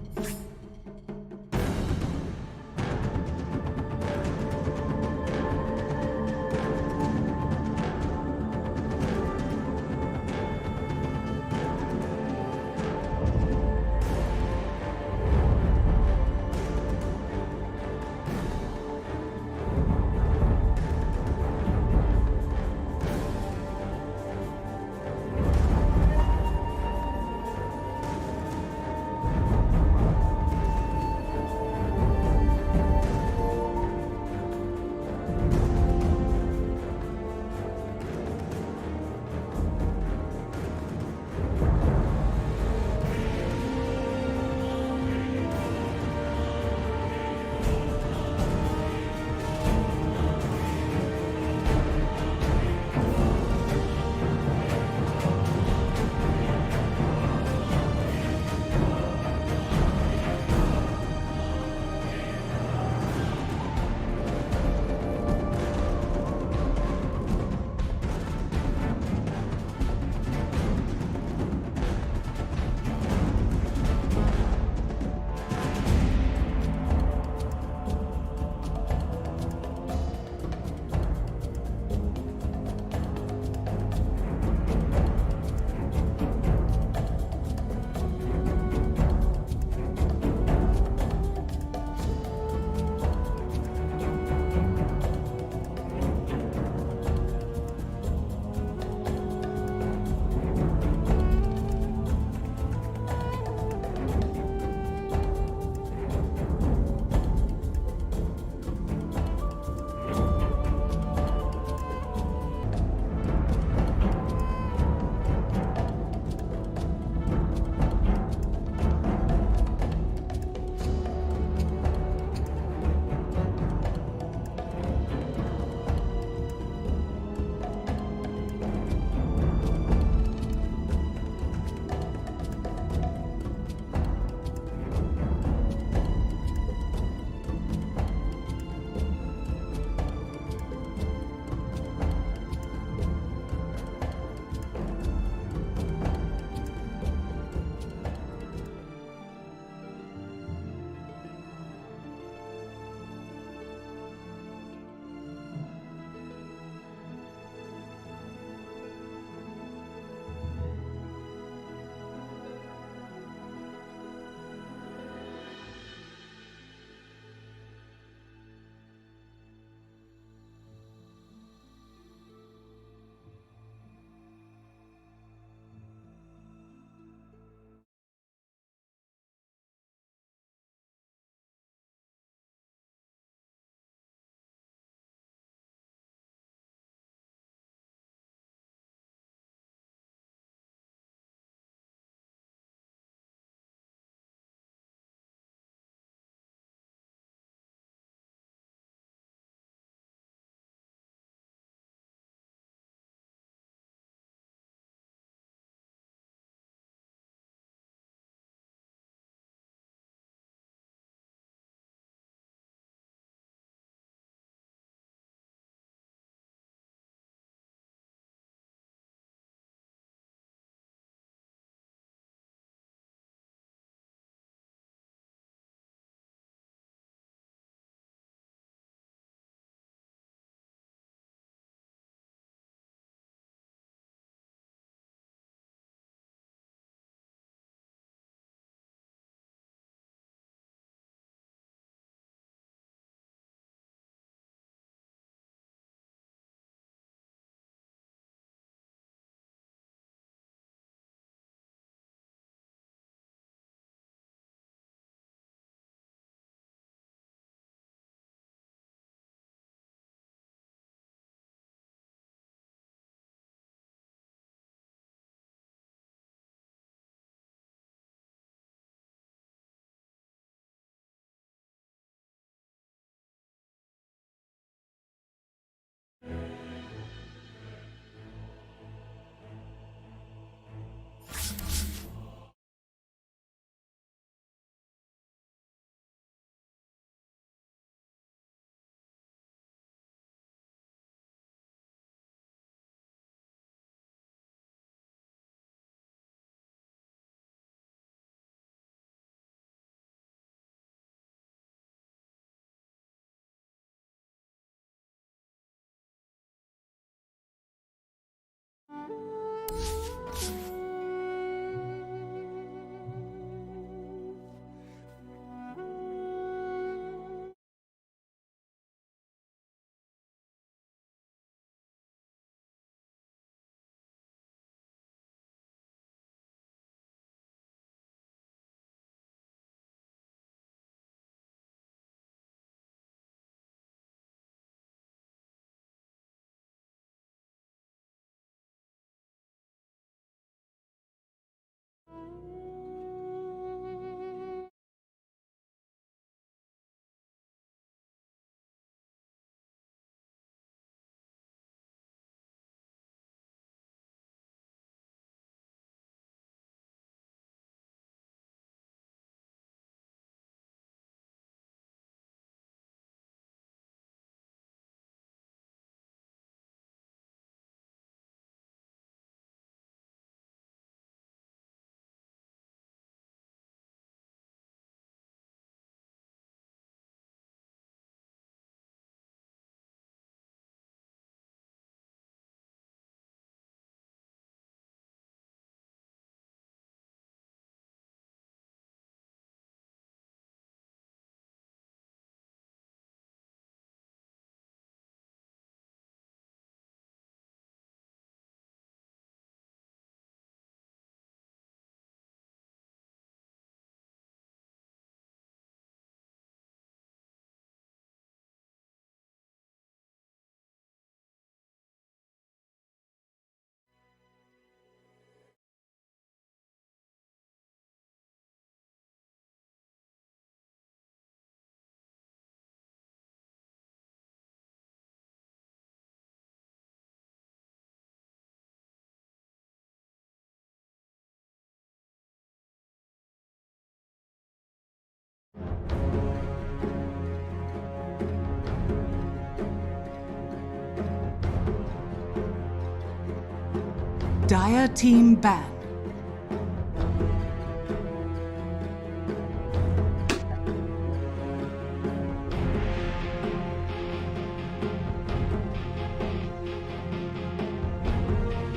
Speaker 1: Dire team ban.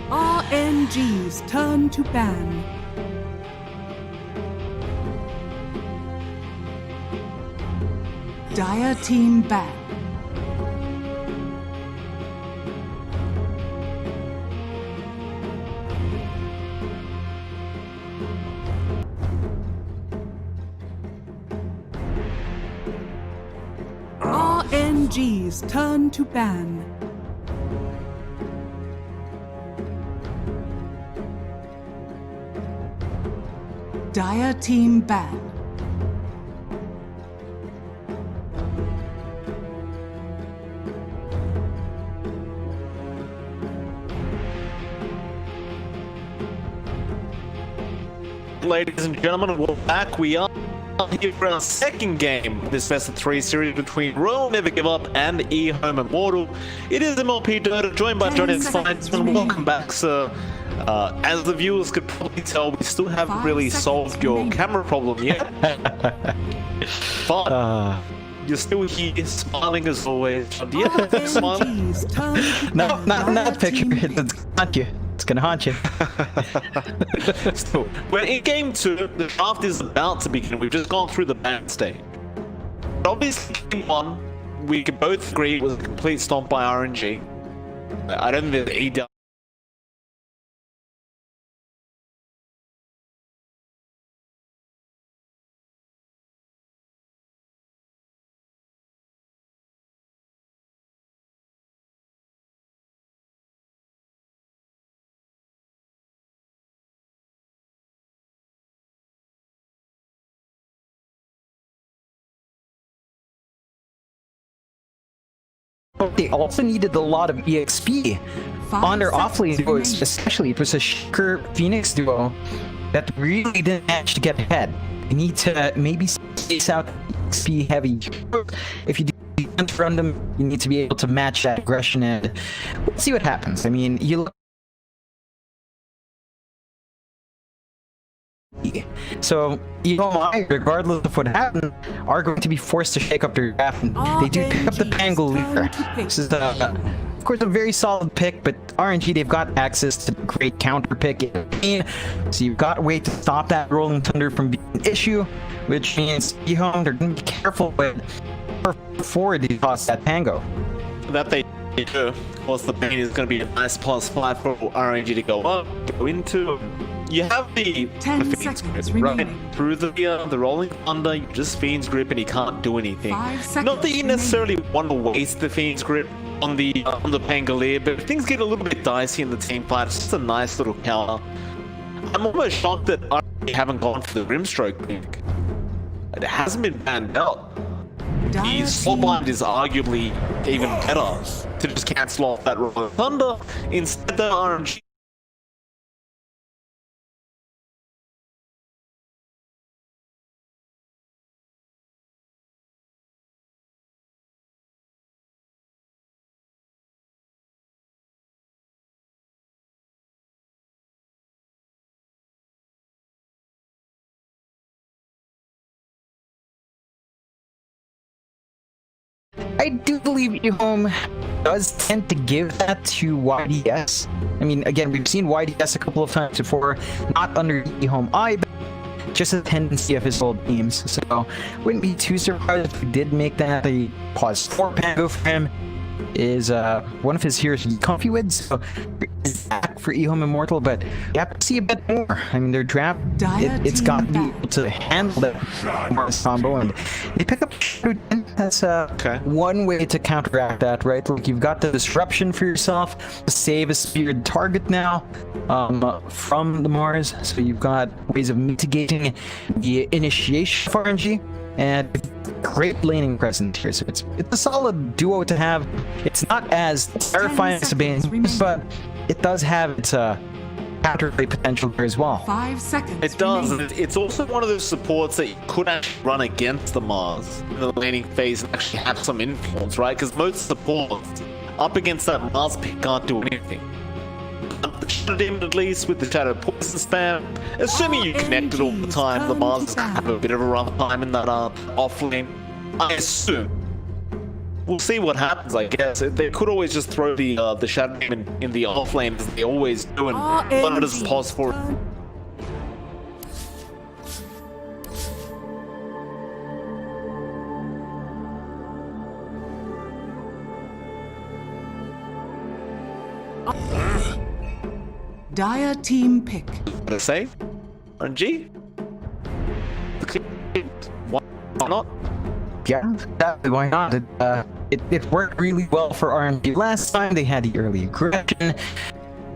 Speaker 1: RNG's turn to ban. Dire team ban. RNG's turn to ban. Dire team ban.
Speaker 4: Ladies and gentlemen, we're back. We are here for our second game of this best of 3 series between Royal Never Give Up and EHOME Immortal. It is MLP DOTA, joined by
Speaker 1: 10
Speaker 4: Johnny
Speaker 1: seconds
Speaker 4: Spinesman.
Speaker 1: remaining.
Speaker 4: Welcome back, sir. As the viewers could probably tell, we still haven't
Speaker 1: 5
Speaker 4: really
Speaker 1: seconds
Speaker 4: solved your
Speaker 1: remaining.
Speaker 4: camera problem yet. But you're still here, smiling as always. Yeah, smiling.
Speaker 1: RNG's turn to
Speaker 3: No,
Speaker 1: ban.
Speaker 3: not in
Speaker 1: Dire
Speaker 3: that picture.
Speaker 1: team
Speaker 3: It's gonna haunt you. It's gonna haunt you.
Speaker 4: Still, we're in game 2. The draft is about to begin. We've just gone through the ban stage. But obviously, game 1, we could both agree it was a complete stomp by RNG. I don't think that EW.
Speaker 3: They also needed a lot of EXP
Speaker 1: 5
Speaker 3: on their
Speaker 1: seconds
Speaker 3: offlane duos,
Speaker 1: remaining.
Speaker 3: especially. It was a Shaker Phoenix duo that really didn't manage to get ahead. You need to maybe space out EXP heavy. If you can't run them, you need to be able to match that aggression, and we'll see what happens. I mean, you look. So, EHOME, regardless of what happened, are going to be forced to shake up their draft. And they do pick up the Pangolier. This is, of course, a very solid pick, but RNG, they've got access to great counter pick. So you've got a way to stop that Rolling Thunder from being an issue, which means EHOME, they're going to be careful with before they toss that Pango.
Speaker 4: That they do. Of course, the pain is going to be a nice +5 for RNG to go up, go into. You have the
Speaker 1: 10
Speaker 4: Fiend's
Speaker 1: seconds
Speaker 4: grip, right?
Speaker 1: remaining.
Speaker 4: Through the Rolling Thunder, you just Fiend's grip and he can't do anything.
Speaker 1: 5 seconds
Speaker 4: Not that you
Speaker 1: remaining.
Speaker 4: necessarily want to waste the Fiend's grip on the Pangolier, but if things get a little bit dicey in the team fight, it's just a nice little counter. I'm almost shocked that RNG haven't gone for the Grimstroke pick. It hasn't been banned out.
Speaker 1: Dire
Speaker 4: His
Speaker 1: team
Speaker 4: Soulbind is arguably even better to just cancel off that Rolling Thunder. Instead, the RNG.
Speaker 3: I do believe EHOME does tend to give that to YDS. I mean, again, we've seen YDS a couple of times before, not under EHOME I, but just a tendency of his old teams. So, wouldn't be too surprised if we did make that a +4 Pango for him. Is one of his heroes comfy with, so is back for EHOME Immortal, but you have to see a bit more. I mean, their draft, it's got to be able to handle that Mars combo, and they pick up as one way to counteract that, right? Like, you've got the disruption for yourself to save a speared target now from the Mars, so you've got ways of mitigating the initiation of RNG, and great laning presence here, so it's a solid duo to have. It's not as terrifying as Bane, but it does have its counterplay potential there as well.
Speaker 1: 5 seconds.
Speaker 4: It does.
Speaker 1: remaining.
Speaker 4: It's also one of those supports that you could actually run against the Mars in the laning phase and actually have some influence, right? Because most supports up against that Mars pick can't do anything. The Shadow Demon, at least, with the Shadow Poison spam, assuming you connect it all the time, the Mars is gonna have a bit of a rough time in that off lane. I assume. We'll see what happens, I guess. They could always just throw the Shadow Demon in the off lane as they always do and run it as pause for it.
Speaker 1: Dire team pick.
Speaker 4: What I say? RNG? Why not?
Speaker 3: Yeah, why not? It worked really well for RNG last time. They had the early aggression.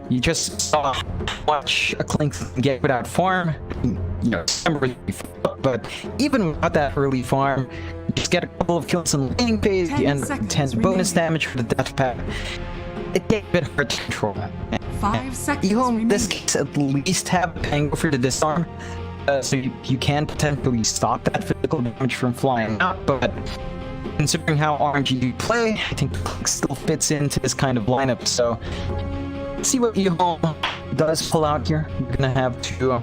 Speaker 3: You just saw how much a Clink can get without farm. You know, but even without that early farm, you just get a couple of kills in the laning phase. You end up with 10 bonus damage for the death pack. It gets a bit hard to control that.
Speaker 1: 5 seconds.
Speaker 3: EHOME in this
Speaker 1: remaining.
Speaker 3: case at least have a Pango for the disarm. So you can potentially stop that physical damage from flying out, but considering how RNG do play, I think the Clink still fits into this kind of lineup. So let's see what EHOME does pull out here. You're gonna have to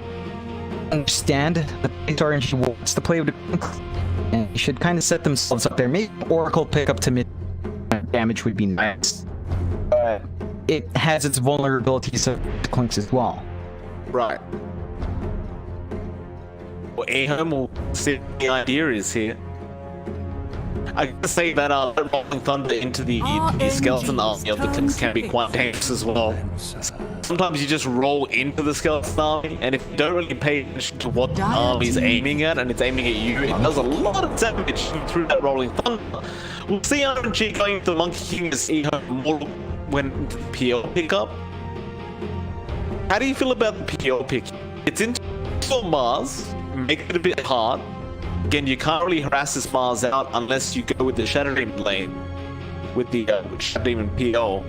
Speaker 3: understand that RNG wants to play with the Clink, and you should kind of set themselves up there. Maybe Oracle pick up to mid damage would be nice, but it has its vulnerabilities of the Clinks as well.
Speaker 4: Right. Well, EHOME will see what the idea is here. I gotta say that Rolling Thunder into the skeleton army of the Clinks can be quite dangerous as well. Sometimes you just roll into the skeleton army, and if you don't really pay attention to what the army is aiming at, and it's aiming at you, it does a lot of damage through that Rolling Thunder. We'll see RNG going to the Monkey King as EHOME more went into the PL pickup. How do you feel about the PL pick? It's into Mars, make it a bit hard. Again, you can't really harass this Mars out unless you go with the Shadow Demon lane with the Shadow Demon PL.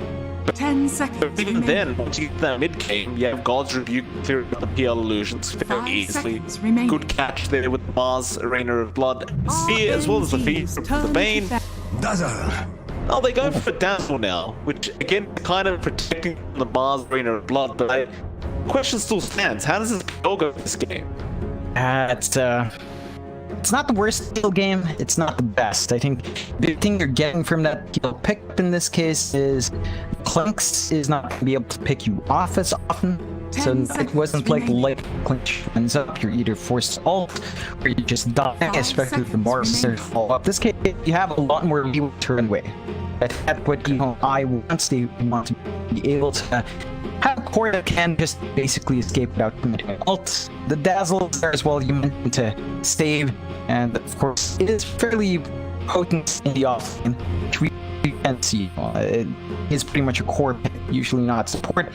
Speaker 1: 10 seconds.
Speaker 4: But even
Speaker 1: remaining.
Speaker 4: then, once you get to that mid game, you have God's Rebuke clearing up the PL illusions very
Speaker 1: 5
Speaker 4: easily.
Speaker 1: seconds remaining.
Speaker 4: Good catch there with the Mars Arena of Blood Sphere, as well as the feed from the Bane. Oh, they go for Dazzle now, which again kind of protecting the Mars Arena of Blood, but the question still stands. How does this PL go this game?
Speaker 3: It's not the worst skill game. It's not the best. I think the thing you're getting from that skill pick in this case is Clinks is not going to be able to pick you off as often. So it wasn't like Clink ends up. You're either forced to ult or you just die, especially if the Mars fall up. This case, you have a lot more leeway to run away. That's what I wants. They want to be able to have a core that can just basically escape without committing an ult. The Dazzle is there as well. You mentioned to save, and of course, it is fairly potent in the offlane, which we can see. It is pretty much a core pick, usually not support.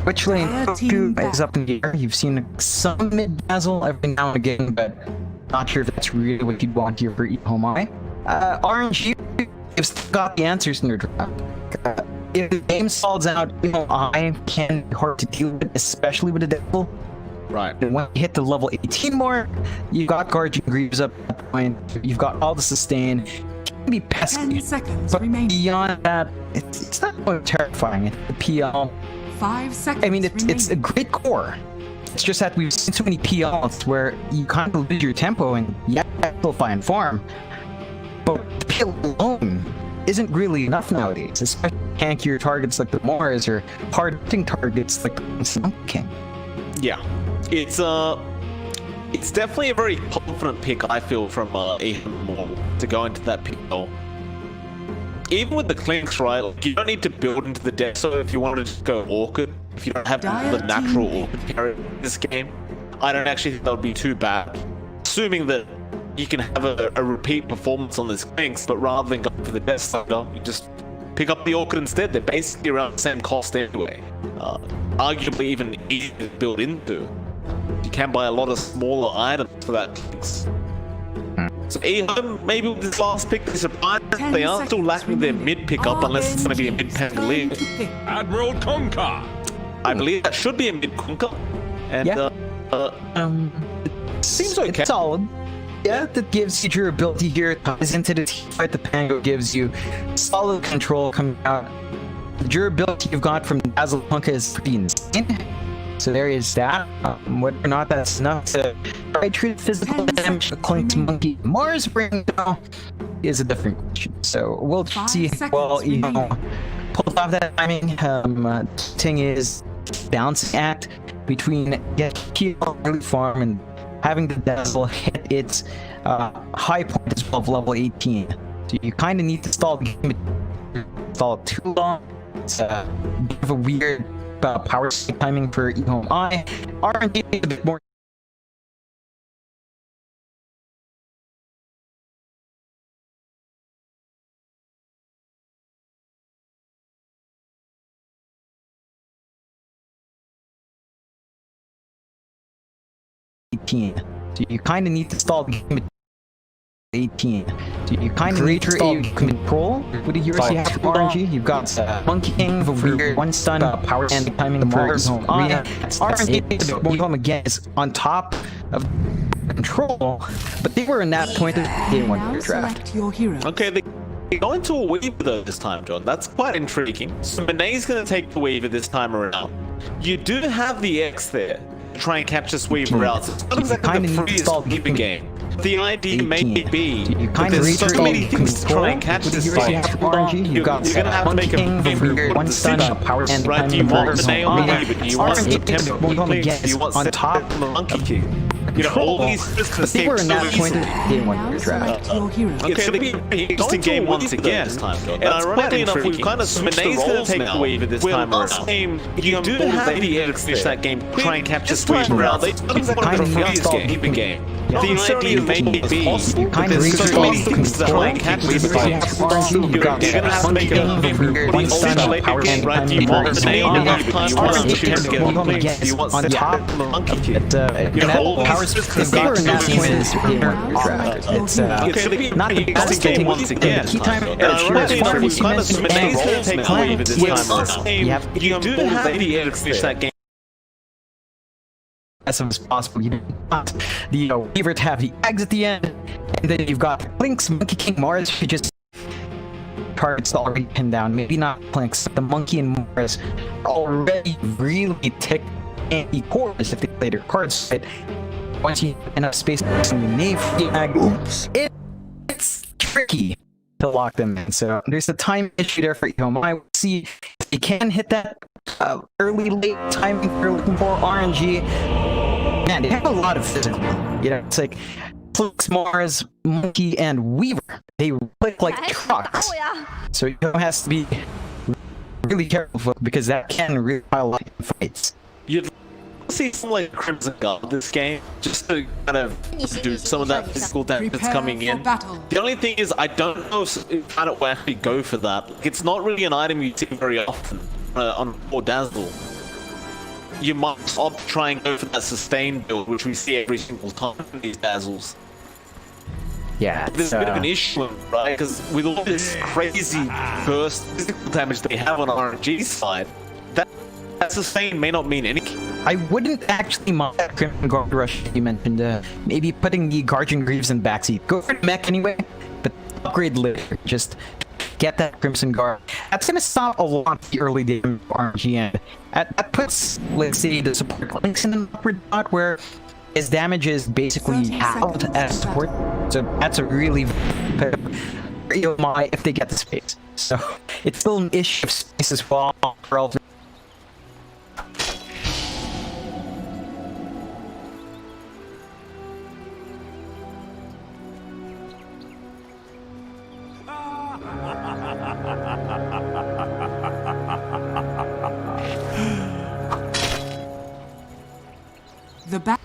Speaker 3: Which lane is up in the air. You've seen some mid Dazzle every now and again, but not sure if that's really what you'd want here for EHOME. RNG, you've still got the answers in your draft. If the game stalls out, EHOME can be hard to deal with, especially with the Dazzle.
Speaker 4: Right.
Speaker 3: And when you hit the level 18 mark, you've got Guardian Greaves up at that point. You've got all the sustain. It can be pesky.
Speaker 1: 10 seconds
Speaker 3: But
Speaker 1: remaining.
Speaker 3: beyond that, it's not really terrifying. It's the PL.
Speaker 1: 5 seconds.
Speaker 3: I mean, it's a great core. It's just that we've seen so many PLs where you kind of lose your tempo and you still find farm. But the PL alone isn't really enough nowadays, especially tankier targets like the Mars or hard-hitting targets like the Sun King.
Speaker 4: Yeah, it's definitely a very confident pick, I feel, from EHOME to go into that pick. Even with the Clinks, right, like, you don't need to build into the deck, so if you wanted to just go Orchid, if you don't have the natural Orchid carry in this game, I don't actually think that would be too bad. Assuming that you can have a repeat performance on this Clinks, but rather than going for the Death Slider, you just pick up the Orchid instead. They're basically around the same cost anyway. Arguably even easier to build into. You can buy a lot of smaller items for that Clinks. So EHOME, maybe with this last pick, they're surprised. They are still lacking their mid pickup unless it's going to be a mid Pangolier.
Speaker 2: Admiral Concar.
Speaker 4: I believe that should be a mid conquer. And
Speaker 3: Yeah.
Speaker 4: seems okay.
Speaker 3: It's solid. Yeah, that gives you durability here. It ties into the team fight. The Pango gives you solid control coming out. The durability you've got from Dazzle Punka is pretty insane. So there is that. Whether or not that's enough to try treat physical damage to Clink's Monkey Mars bring down is a different question. So we'll see. Well, you know, pulled off that timing. Thing is balancing act between getting early farm and having the Dazzle hit its high point as well of level 18. So you kind of need to stall the game. Stall it too long. It's a bit of a weird power timing for EHOME. RNG is a bit more. So you kind of need to stall the game at 18. So you kind of need to stall control with the heroes you have for RNG. You've got Monkey King for weird one stun power and timing the Mars. RNG again is on top of control, but they were in that point of day one of your draft.
Speaker 1: Your heroes.
Speaker 4: Okay, they go into a Weaver though this time, John. That's quite intriguing. So Monet's going to take the Weaver this time around. You do have the X there. Try and catch this Weaver out. So it's not exactly the freest Weaver game. The idea may be that there's so many things to try and catch this fight. You're going to have to make a one decision. Right? Do you want the nail on the Weaver? Do you want the tempo? Do you want on top of the Monkey King? You know, all these risks escape so easily. Okay, it'll be an interesting game once again. And ironically enough, we've kind of switched the roles take the Weaver this time around. You do have the edge to finish that game, try and capture this Weaver out. It's not the freest game. The idea may be that there's so many things to try and catch this fight. You're going to have to make a one simulated game, right? Do you want the nail on the Weaver? Do you want to get complete? Do you want the top of the Monkey King? You know, all these risks escape so easily.
Speaker 3: It's
Speaker 4: not the best game once again. And ironically enough, we've kind of switched the roles take the Weaver this time around. You do have the edge to finish that game.
Speaker 3: As soon as possible. You want the Weaver to have the eggs at the end, and then you've got Plink's Monkey King Mars who just targets already pinned down. Maybe not Plink's, the Monkey and Mars are already really ticked anti-cores if they play their cards right. Once you have enough space to nave it's tricky to lock them in. So there's a time issue there for EHOME. I will see if they can hit that early late timing they're looking for. RNG, man, they have a lot of physical. You know, it's like Flux, Mars, Monkey, and Weaver. They click like trucks. So EHOME has to be really careful because that can really pile up in fights.
Speaker 4: You'd see some like Crimson Guard this game just to kind of do some of that physical damage that's coming in. The only thing is I don't know if I don't actually go for that. Like, it's not really an item you see very often on or Dazzle. You might opt to try and go for that sustain build, which we see every single time in these Dazzles.
Speaker 3: Yeah,
Speaker 4: there's a bit of an issue, right? Because with all this crazy burst physical damage that we have on RNG's side, that sustain may not mean anything.
Speaker 3: I wouldn't actually mind that Crimson Guard rush you mentioned. Maybe putting the Guardian Greaves in backseat. Go for the mech anyway, but upgrade later. Just get that Crimson Guard. That's gonna stop a lot of the early game RNG, and that puts, let's say, the support links in an upward spot where his damage is basically halved as support. So that's a really if they get the space. So it's still an issue of space as well for all.
Speaker 1: The back.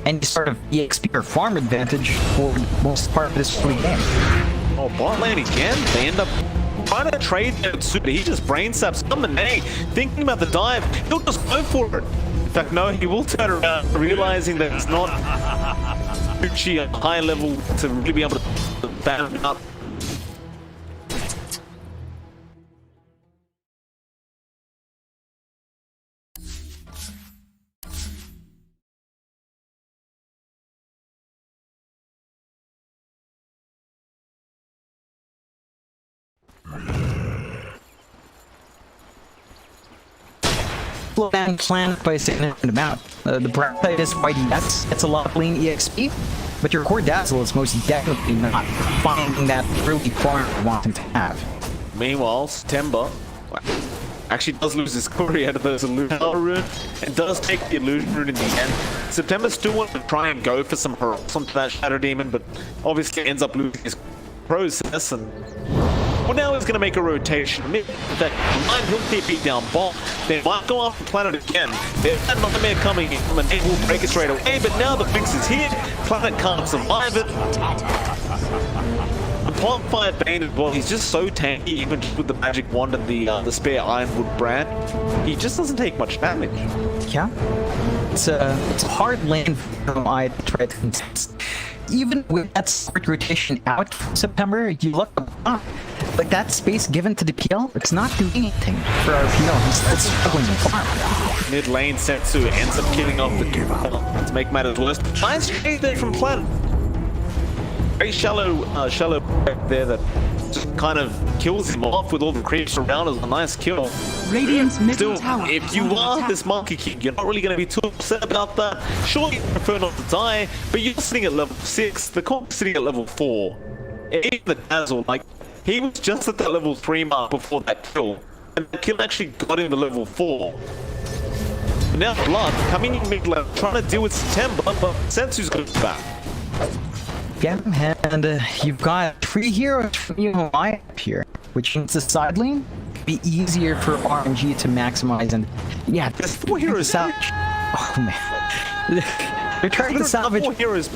Speaker 3: Any sort of EXP or farm advantage for most part of this early game.
Speaker 4: Oh, bot lane again. They end up trying to trade that super. He just brain saps something. Hey, thinking about the dive, he'll just go for it. In fact, no, he will turn around, realizing that it's not Gucci at high level to really be able to ban him up.
Speaker 3: Slow down planet by a significant amount. The Brightest Whitey, that's a lot of lane EXP, but your core Dazzle is most definitely not finding that really far wanting to have.
Speaker 4: Meanwhile, September actually does lose his courier to those illusion rune and does take the illusion rune in the end. September still wants to try and go for some harass onto that Shadow Demon, but obviously ends up losing his process, and well, now he's going to make a rotation. In fact, Lion Hill TP down bot. They might go after Planet again. There's that Nightmare coming in, and they will break it straight away, but now the fix is here. Planet can't survive it. The Plant Fire Bane as well, he's just so tanky, even just with the Magic Wand and the spare Ironwood brand. He just doesn't take much damage.
Speaker 3: Yeah, it's a hard lane for I to try to contest. Even with that start rotation out from September, you look up, like that space given to the PL, it's not doing anything for our PL. He's still struggling to farm.
Speaker 4: Mid lane Setsu ends up killing off the to make matters worse. Nice trade there from Planet. Very shallow there that just kind of kills him off with all the creeps around. It was a nice kill.
Speaker 1: Radiant's middle
Speaker 4: Still,
Speaker 1: tower
Speaker 4: if
Speaker 1: is
Speaker 4: you
Speaker 1: under
Speaker 4: are
Speaker 1: attack.
Speaker 4: this Monkey King, you're not really going to be too upset about that. Sure, you prefer not to die, but you're sitting at level 6, the comp sitting at level 4. Even the Dazzle, like, he was just at that level 3 mark before that kill, and the kill actually got him to level 4. But now Blood coming in mid-level, trying to deal with September, but Sensu's got back.
Speaker 3: Yeah, and you've got 3 heroes from EHOME up here, which means the side lane could be easier for RNG to maximize. And yeah,
Speaker 4: There's 4 heroes.
Speaker 3: salvage. Oh man, they're trying to salvage,
Speaker 4: 4 heroes.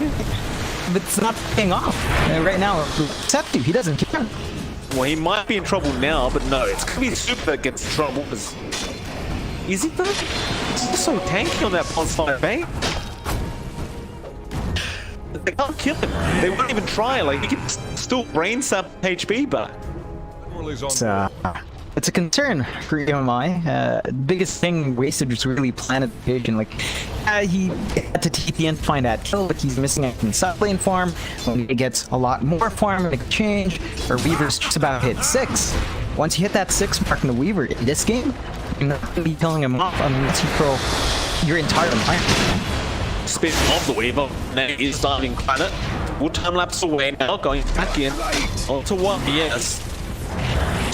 Speaker 3: but it's not paying off right now. Except he doesn't care.
Speaker 4: Well, he might be in trouble now, but no, it's gonna be Super that gets in trouble. Is he though? He's so tanky on that bonfire bait. They can't kill him. They won't even try. Like, he can still brain sap HP back.
Speaker 3: It's a concern for EHOME. The biggest thing wasted was really Planet Vision. Like, he had to TP and find that kill, but he's missing out from side lane farm. When he gets a lot more farm in exchange, or Weaver's just about hit 6. Once you hit that 6 mark in the Weaver in this game, you're not going to be killing him off unless you throw your entire line.
Speaker 4: Spin of the Weaver. Now he's starting Planet. Full time lapse away now, going back in. Onto 1, yes.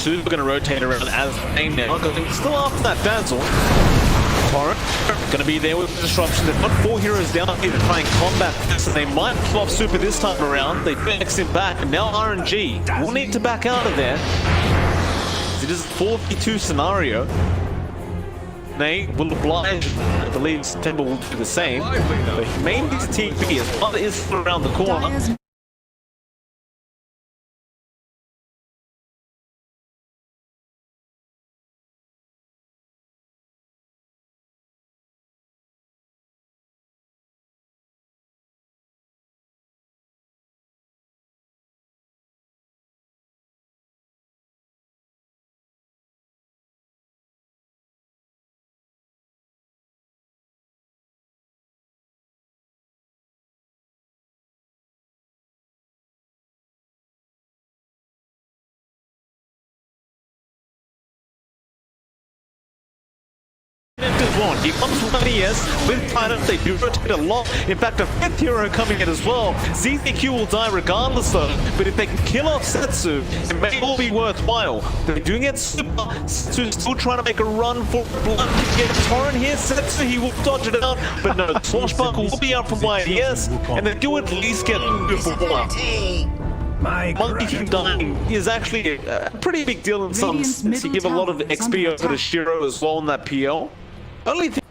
Speaker 4: 2 are going to rotate around as name now, going still after that Dazzle. Torrent going to be there with the disruption. They've got 4 heroes down here to try and combat this, and they might pull off Super this time around. They fix him back, and now RNG will need to back out of there. It is a 4v2 scenario. They will oblige, I believe September will do the same, but he may need to TP as Mother is around the corner.
Speaker 1: Dire's
Speaker 4: as well. Here comes one ES with Titan. They do rotate a lot. In fact, a 5th hero coming in as well. ZZQ will die regardless though, but if they can kill off Setsu, it may all be worthwhile. They're doing it super. Setsu's still trying to make a run for blood. Get Torrent here. Setsu, he will dodge it out, but no, Swashbuckle will be out from YDS, and they do at least get through for one. Monkey King dying is actually a pretty big deal in some sense. You give a lot of XP over to Shiro as well in that PL. Only thing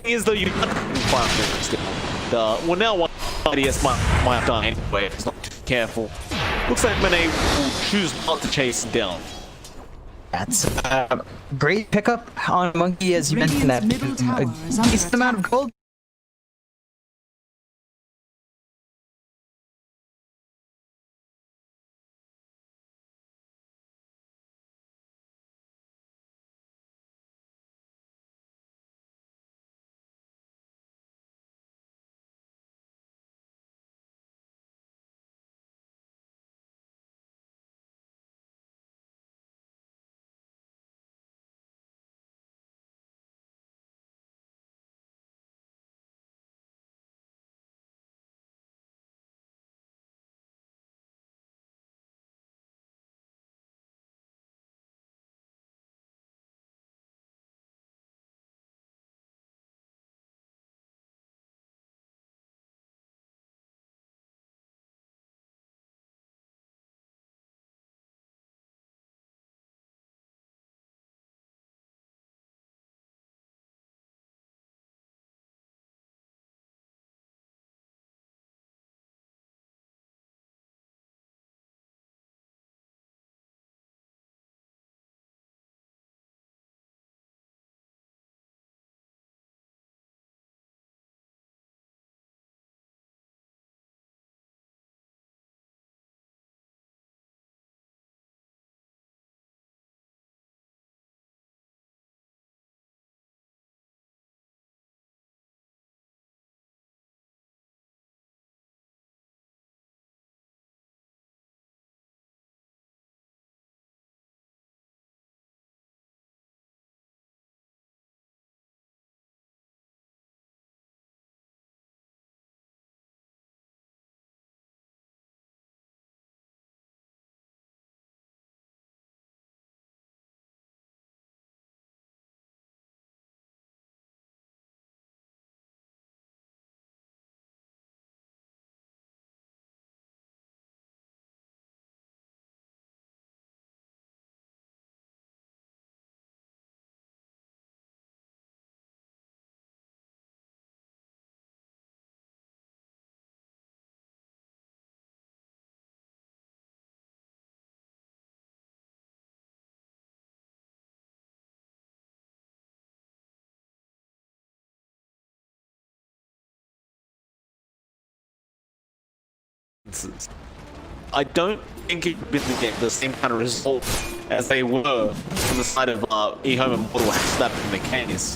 Speaker 4: is though, you can't 5 minutes still. Well, now one IDS might die anyway if it's not too careful. Looks like Mane will choose not to chase him down.
Speaker 3: That's a great pickup on Monkey, as you mentioned, that a decent amount of gold.
Speaker 4: I don't think it would be the same kind of result as they were on the side of EHOME and Mortal had that been the case.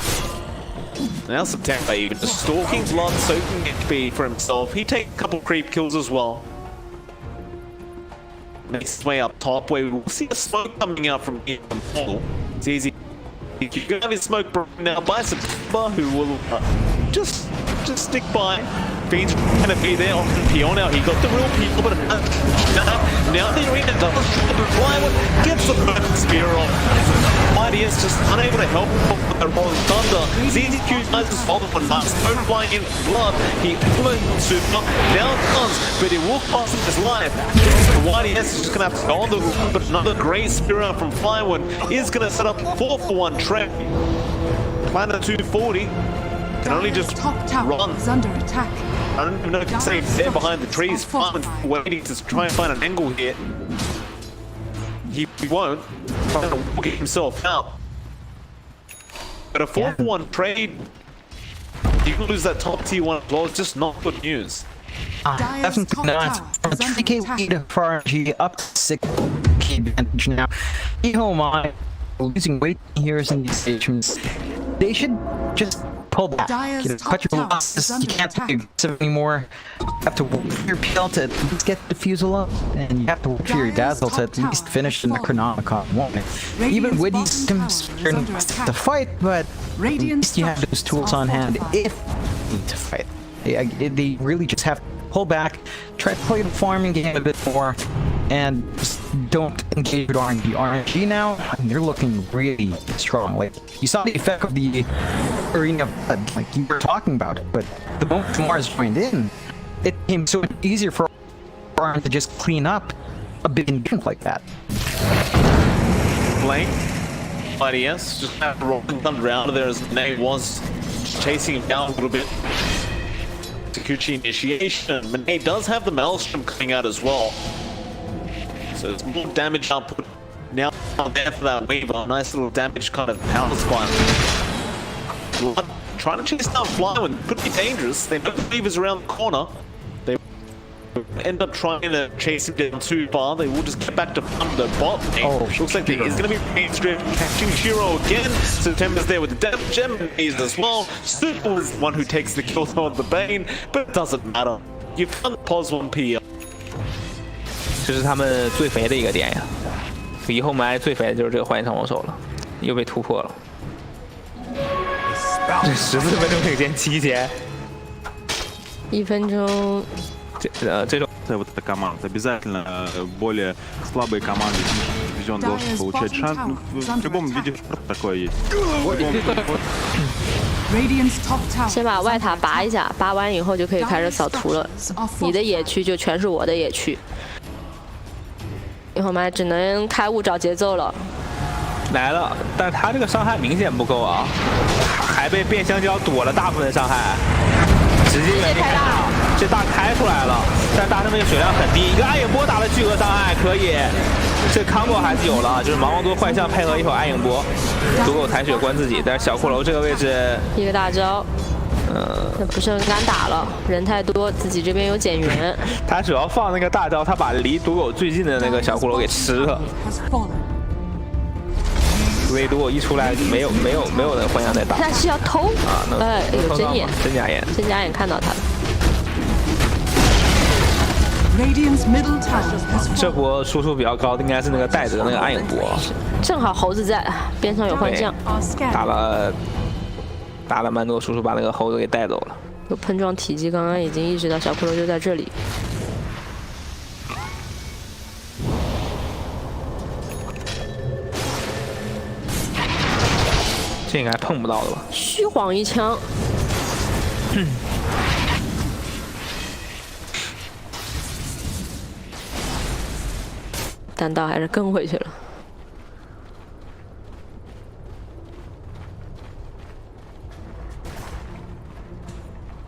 Speaker 4: Now September even just stalking blood, soaking HP for himself. He takes a couple creep kills as well. Makes his way up top where we will see a smoke coming out from here from Mortal. It's easy. You can have his smoke broken now by September, who will just stick by. Fiend's gonna be there on the PO now. He got the real people, but now the arena does Plywood gets the perfect spear off. Mighty is just unable to help the Rolling Thunder. ZZQ tries to solve it, but not smoke flying in blood. He almost super down comes, but it will cost him his life. YDS is just gonna have to go on the run, but another great spear out from Plywood is gonna set up 4-for-1 trade. Planet 240 can only just run.
Speaker 1: Is under attack.
Speaker 4: I don't even know if you can say he's there behind the trees, waiting to try and find an angle here. He won't. Trying to walk himself out. But a 4-for-1 trade, you can lose that top tier 1 as well. It's just not good news.
Speaker 3: Definitely not. From a 3k lead for RNG up to 6k advantage now. EHOME losing weight here in these stations. They should just pull hold back. Cut your losses. You can't be aggressive anymore. You have to wait for your PL to at least get the Defusal up, and you have to wait for your Dazzle to at least finish the Necronomicon one. Even with these systems, you're not to fight, but at least you have those tools on hand if you need to fight. They really just have to pull back, try to play the farming game a bit more, and just don't engage with RNG. RNG now, they're looking really strong. Like, you saw the effect of the Arena of Blood, like you were talking about it, but the moment Mars joined in, it became so much easier for RNG to just clean up a big engagement like that.
Speaker 4: Blake, IDS, just have to roll Thunder out of there as Nate was chasing him down a little bit. Takuchi initiation. Monet does have the Maelstrom coming out as well. So it's more damage output now there for that Weaver. Nice little damage kind of power spike. Blood trying to chase down Flywind could be dangerous. They know the Weaver's around the corner. They end up trying to chase him down too far. They will just get back to Thunder. Bot looks like there is going to be mainstream catching Shiro again. September's there with the Death Gem as well. Super is the one who takes the kill on the Bane, but it doesn't matter. You found pos 1P.
Speaker 2: 这是他们最肥的一个点呀，以后埋最肥的就是这个幻影长矛手了，又被突破了。这14分钟领先7节
Speaker 5: ，1分钟。
Speaker 2: 这种。
Speaker 6: Вот эта команда. Обязательно более слабые команды дивизион должен получать шанс. Ну, в любом виде такое есть.
Speaker 5: 先把外塔拔一下，拔完以后就可以开始扫图了。你的野区就全是我的野区。以后我们只能开悟找节奏了。
Speaker 2: 来了，但他这个伤害明显不够啊，还被变香蕉躲了大部分伤害。 直接原地开大，这大开出来了，但大上面血量很低，一个暗影波打了巨额伤害，可以，这 combo 还是有了，就是芒王多幻象配合一会儿暗影波，足够抬血关自己。但是小骷髅这个位置，
Speaker 5: 一个大招，那不是很敢打了，人太多，自己这边有减员。
Speaker 2: 他主要放那个大招，他把离毒狗最近的那个小骷髅给吃了。 所以如果一出来没有人幻象再打，
Speaker 5: 但是要偷
Speaker 2: 啊，
Speaker 5: 有针眼，
Speaker 2: 真假眼，
Speaker 5: 真假眼看到他了。
Speaker 2: 这波输出比较高的应该是那个带着的那个暗影波，
Speaker 5: 正好猴子在边上有幻象，
Speaker 2: 打了蛮多输出，把那个猴子给带走了。
Speaker 5: 有碰撞体积，刚刚已经意识到小骷髅就在这里。
Speaker 2: 这应该碰不到的吧？
Speaker 5: 虚晃一枪，弹道还是跟回去了。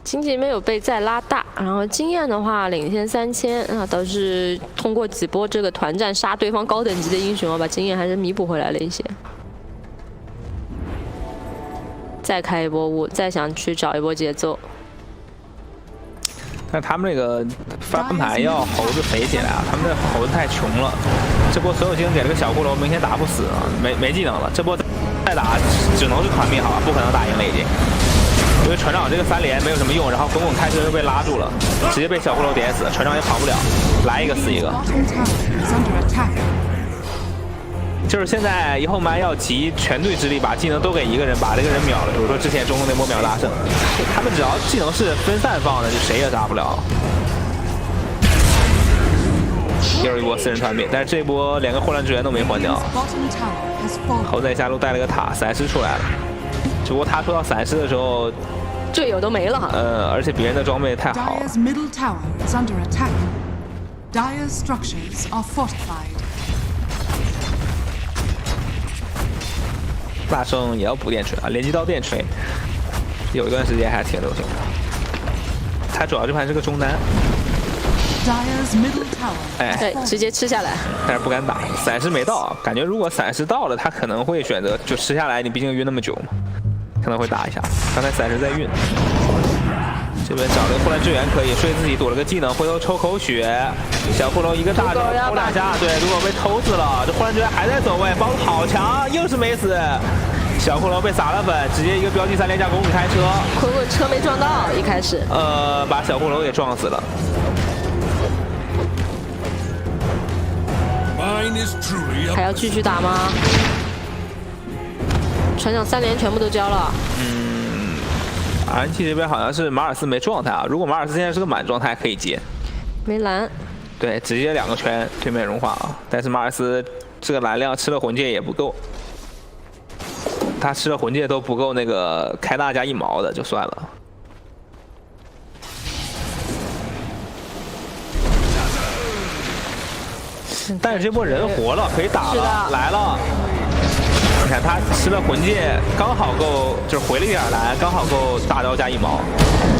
Speaker 5: 经济没有被再拉大，然后经验的话领先3000啊，倒是通过几波这个团战杀对方高等级的英雄啊，把经验还是弥补回来了一些。 再开一波雾，再想去找一波节奏。
Speaker 2: 但他们这个翻盘要猴子肥起来啊！他们这猴子太穷了，这波所有技能给了个小骷髅，明显打不死啊，没技能了。这波再打只能是团灭好吧，不可能打赢了已经。因为船长这个3连没有什么用，然后滚滚开车又被拉住了，直接被小骷髅点死，船长也跑不了，来一个死一个。 就是现在以后蛮要集全队之力，把技能都给一个人，把这个人秒了。比如说之前中路那波秒大圣，他们只要技能是分散放的，就谁也杀不了。又是一波4人团灭，但是这一波2个混乱之源都没换掉。猴仔下路带了个塔，闪失出来了。只不过他说到闪失的时候，
Speaker 5: 队友都没了。
Speaker 2: 而且别人的装备太好了。 大圣也要补电锤啊，连击刀电锤，有一段时间还挺流行的。他主要这盘是个中单，
Speaker 5: 哎，直接吃下来，
Speaker 2: 但是不敢打，闪失没到，感觉如果闪失到了，他可能会选择就吃下来，你毕竟晕那么久嘛，可能会打一下。刚才闪失在晕，这边找了个混乱支援可以，睡自己躲了个技能，回头抽口血，小骷髅一个大招偷2下，对，如果被偷死了，这混乱支援还在走位，包子好强，又是没死。小骷髅被撒了粉，直接一个标记3连加公路开车。
Speaker 5: 滚滚车没撞到，一开始。
Speaker 2: 把小骷髅给撞死了。
Speaker 5: 还要继续打吗？船长3连全部都交了。
Speaker 2: RNG 这边好像是马尔斯没状态啊，如果马尔斯现在是个满状态可以接。
Speaker 5: 没蓝。
Speaker 2: 对，直接2个圈对面融化啊！但是马尔斯这个蓝量吃了魂戒也不够，他吃了魂戒都不够那个开大加1毛的，就算了。但是这波人活了，可以打了，来了。你看他吃了魂戒，刚好够，就是回了一点蓝，刚好够大招加1毛，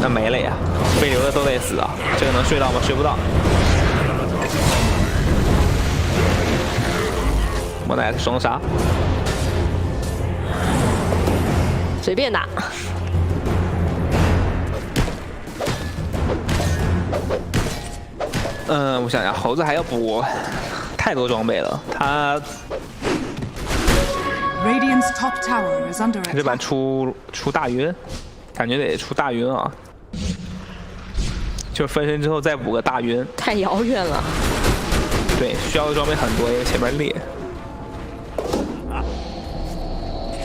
Speaker 2: 那没了呀，被留的都得死啊！这个能睡到吗？睡不到。莫奈双杀，
Speaker 5: 随便打。
Speaker 2: 我想想，猴子还要补太多装备了，他
Speaker 1: Radiant's top tower is under
Speaker 2: 这版
Speaker 1: attack.
Speaker 2: 出大晕，感觉得出大晕啊！就分身之后再补个大晕，
Speaker 5: 太遥远了。
Speaker 2: 对，需要的装备很多，因为前面裂。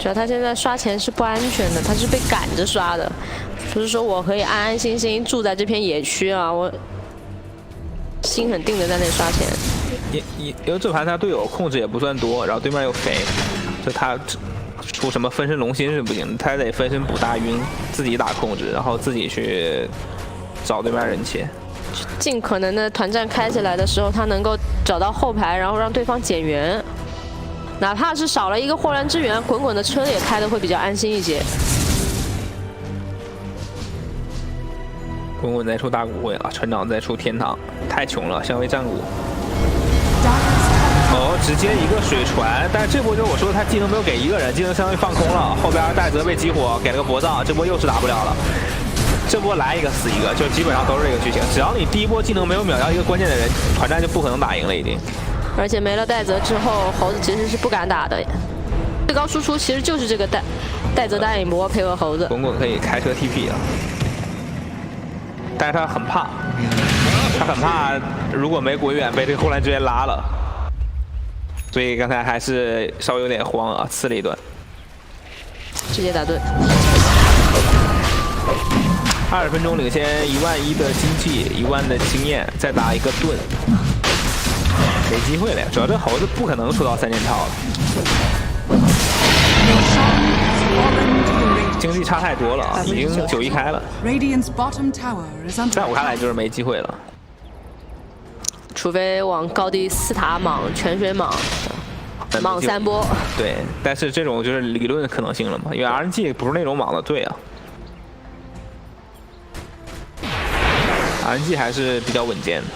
Speaker 5: 主要他现在刷钱是不安全的，他是被赶着刷的，不是说我可以安安心心住在这片野区啊，我心很定的在那刷钱。
Speaker 2: 因为这盘他队友控制也不算多，然后对面又肥，就他出什么分身龙心是不行，他得分身补大晕，自己打控制，然后自己去找对面人切。
Speaker 5: 尽可能的团战开起来的时候，他能够找到后排，然后让对方减员。哪怕是少了一个霍乱支援，滚滚的车也开的会比较安心一些。
Speaker 2: 滚滚再出大骨灰了，船长再出天堂，太穷了，相位战鼓。直接一个水船，但是这波就是我说的，他技能没有给一个人，技能相当于放空了。后边戴泽被激活，给了个博藏，这波又是打不了了。这波来一个死一个，就基本上都是这个剧情。只要你第一波技能没有秒掉一个关键的人，团战就不可能打赢了已经。
Speaker 5: 而且没了戴泽之后，猴子其实是不敢打的。最高输出其实就是这个戴泽大影波配合猴子。
Speaker 2: 滚滚可以开车 TP 了，但是他很怕，如果没滚远被这个后来直接拉了，所以刚才还是稍微有点慌啊，刺了一段。
Speaker 5: 直接打盾。
Speaker 2: 20分钟领先11000的经济，10000的经验，再打一个盾。没机会了呀！主要这猴子不可能出到3件套了，经济差太多了啊，已经9-1开了。在我看来就是没机会了，
Speaker 5: 除非往高地4塔莽、泉水莽、莽3波。
Speaker 2: 对，但是这种就是理论可能性了嘛，因为 RNG 不是那种莽的队啊 ，RNG 还是比较稳健的。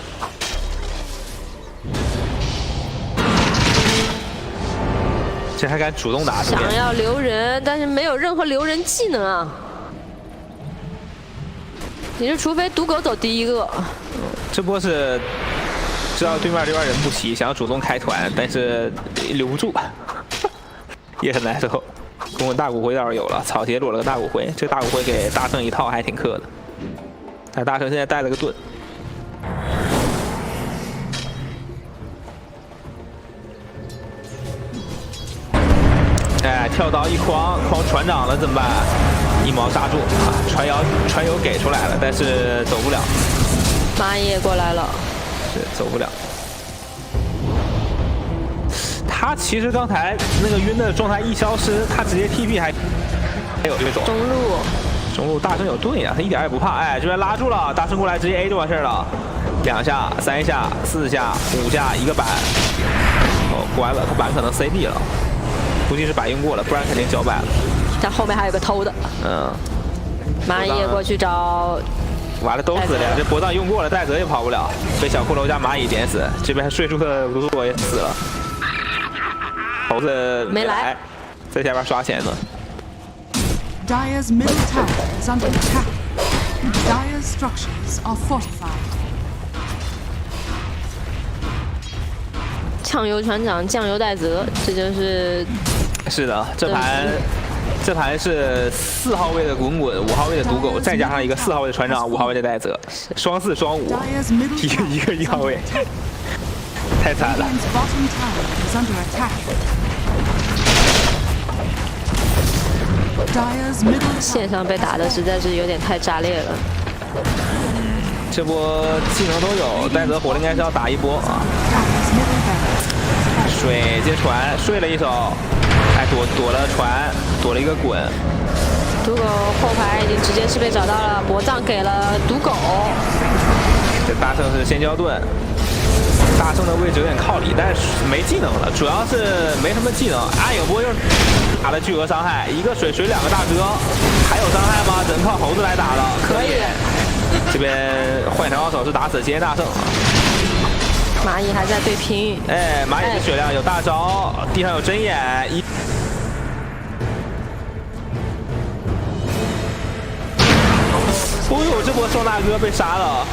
Speaker 2: 这还敢主动打？
Speaker 5: 想要留人，但是没有任何留人技能啊！你是除非赌狗走第一个。
Speaker 2: 这波是知道对面这边人不齐，想要主动开团，但是留不住，也很难受。滚滚大骨灰倒是有了，草鞋裸了个大骨灰，这大骨灰给大圣一套还挺克的。但大圣现在带了个盾。哎，跳刀一框船长了怎么办？1毛刹住啊！船油给出来了，但是走不了。
Speaker 5: 马也过来了，
Speaker 2: 是走不了。他其实刚才那个晕的状态一消失，他直接 TP 还有这种中路大圣有盾呀，他一点也不怕。哎，这边拉住了，大圣过来直接 A 就完事儿了，2下、3下、4下、5下一个板。哦，关了，他板可能 CD 了。估计是板用过了，不然肯定脚板了。
Speaker 5: 但后面还有个偷的。马野过去找，
Speaker 2: 完了都死了呀！这博藏用过了，戴泽也跑不了，被小骷髅加蚂蚁点死。这边睡树的卢索也死了，猴子没来，在下边刷钱呢。
Speaker 1: Dire's middle tower is under attack. Dire's structures are fortified.
Speaker 5: 酱油船长，酱油戴泽，这就是。
Speaker 2: 是的，这盘这盘是4号位的滚滚，5号位的赌狗，再加上一个4号位的船长，5号位的戴泽，双4双5，一个1号位，太惨了。
Speaker 1: Radiant's bottom tower is under attack. Dire's middle
Speaker 5: 线上被打的实在是有点太炸裂了。
Speaker 2: 这波技能都有，戴泽火了应该是要打一波啊。
Speaker 1: Dire's middle barracks.
Speaker 2: 水接船睡了一手，还躲了船，躲了一个滚。
Speaker 5: 赌狗后排已经直接是被找到了，博藏给了赌狗。
Speaker 2: 这大圣是先交盾，大圣的位置有点靠里，但是没技能了，主要是没什么技能。暗影波又打了巨额伤害，一个水2个大哥，还有伤害吗？只能靠猴子来打了。可以。这边幻城高手是打死今天大圣。
Speaker 5: 蚂蚁还在对拼，
Speaker 2: 哎，蚂蚁的血量有大招，地上有针眼，哦呦，这波双大哥被杀了，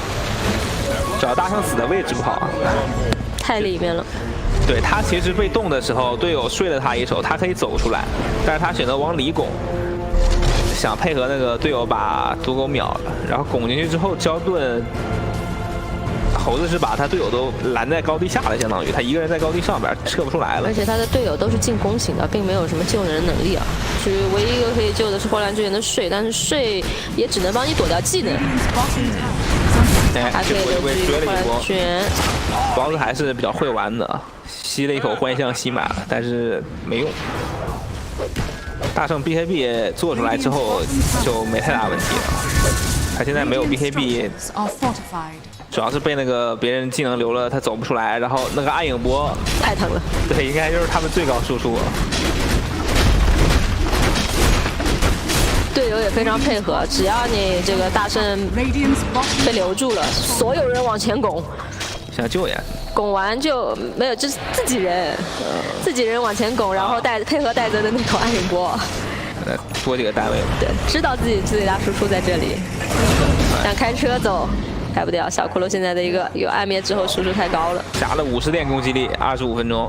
Speaker 2: 主要大圣死的位置不好，
Speaker 5: 太里面了。
Speaker 2: 对他其实被动的时候，队友睡了他一手，他可以走出来，但是他选择往里拱，想配合那个队友把赌狗秒了，然后拱进去之后交盾。 猴子是把他队友都拦在高地下了，相当于他一个人在高地上边撤不出来了。
Speaker 5: 而且他的队友都是进攻型的，并没有什么救人的能力啊。所以唯一一个可以救的是荒凉之源的睡，但是睡也只能帮你躲掉技能。
Speaker 2: 哎，
Speaker 5: 还可以留住荒凉之源。
Speaker 2: BO3还是比较会玩的，吸了一口幻象吸满了，但是没用。大圣 BKB 做出来之后就没太大问题了。他现在没有 BKB。 主要是被那个别人技能留了，他走不出来。然后那个暗影波
Speaker 5: 太疼了，
Speaker 2: 对，应该就是他们最高输出了。
Speaker 5: 队友也非常配合，只要你这个大圣被留住了，所有人往前拱，
Speaker 2: 想救援，
Speaker 5: 拱完就没有，就是自己人往前拱，然后配合戴泽的那口暗影波，
Speaker 2: 多几个单位。
Speaker 5: 对，知道自己最大输出在这里，想开车走。 开不掉，小骷髅现在的一个有暗灭之后输出太高了，
Speaker 2: 加了50点攻击力，25分钟。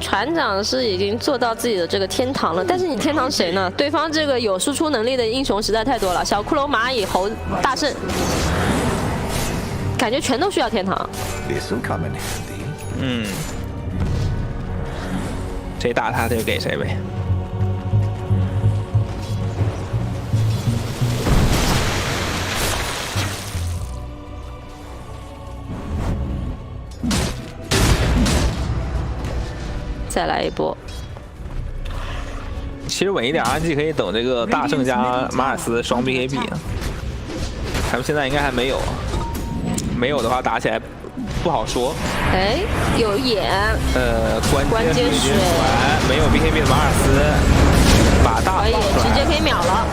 Speaker 5: 船长是已经做到自己的这个天堂了，但是你天堂谁呢？对方这个有输出能力的英雄实在太多了，小骷髅、蚂蚁、猴、大圣，感觉全都需要天堂。
Speaker 2: 嗯，谁打他就给谁呗。
Speaker 5: 再来一波。
Speaker 2: 其实稳一点，RNG可以等这个大圣加马尔斯双 BKB 啊。他们现在应该还没有，没有的话打起来不好说。
Speaker 5: 哎，有眼。关键水
Speaker 2: 没有 BKB 的马尔斯，把大
Speaker 5: 可以直接可以秒了。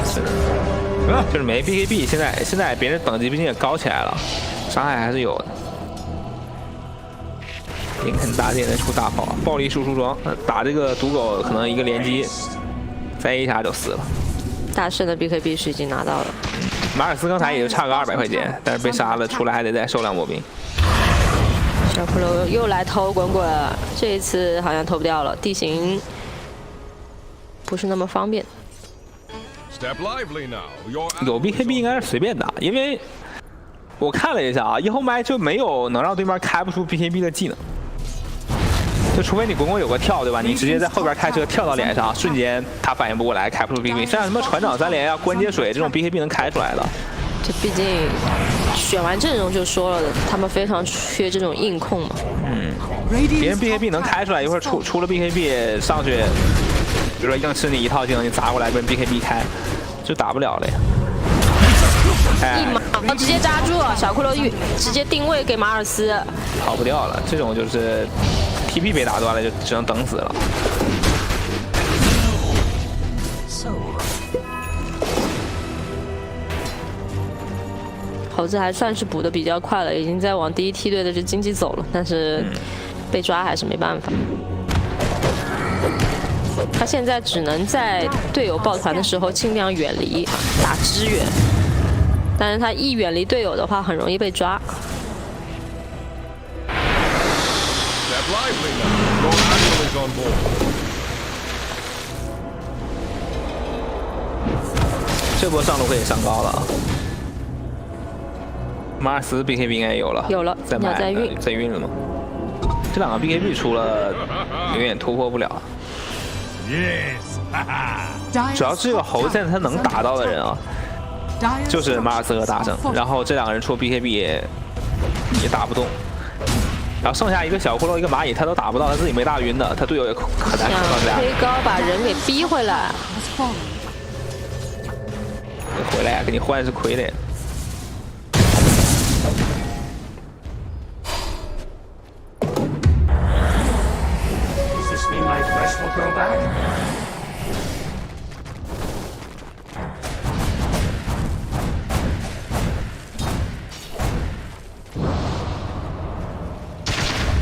Speaker 2: 是的，就是没 BKB，现在别人等级毕竟也高起来了，伤害还是有的。 林肯大剑再出大炮，暴力输出装，打这个赌狗可能一个连击，再一下就死了。
Speaker 5: 大圣的 BKB 是已经拿到了。
Speaker 2: 马尔斯刚才也就差个200块钱，但是被杀了，出来还得再收2波兵。
Speaker 5: 小骷髅又来偷滚滚，这一次好像偷不掉了，地形不是那么方便。
Speaker 2: 有 BKB 应该是随便打，因为我看了一下啊，EHOME就没有能让对面开不出 BKB 的技能。 就除非你滚滚有个跳，对吧？你直接在后边开车跳到脸上，瞬间他反应不过来，开不出 BKB。像什么船长3连啊、关节水这种 BKB 能开出来的。
Speaker 5: 这毕竟选完阵容就说了，他们非常缺这种硬控嘛。
Speaker 2: 嗯，别人 BKB 能开出来，一会儿出了 BKB 上去，比如说硬吃你一套技能，你砸过来被人 BKB 开，就打不了了呀。
Speaker 5: 一马直接扎住，小骷髅直接定位给马尔斯，
Speaker 2: 跑不掉了。这种就是。 TP 被打断了，就只能等死了。
Speaker 5: 猴子还算是补的比较快了，已经在往第一梯队的这经济走了，但是被抓还是没办法。他现在只能在队友抱团的时候尽量远离，打支援。但是他一远离队友的话，很容易被抓。
Speaker 7: Lively now. Your admiral is on board.
Speaker 2: 这波上路可以上高了。马尔斯 BKB 应该有了，
Speaker 5: 有了，
Speaker 2: 在买在运了吗？这两个 BKB 出了，永远突破不了。主要这个猴现在他能打到的人啊，就是马尔斯和大圣，然后这两个人出 BKB 也打不动。 然后剩下一个小骷髅，一个蚂蚁，他都打不到，他自己没大晕的，他队友也很难扛这俩。
Speaker 5: 推高把人给逼回来。
Speaker 2: 回来呀，给你换是傀儡。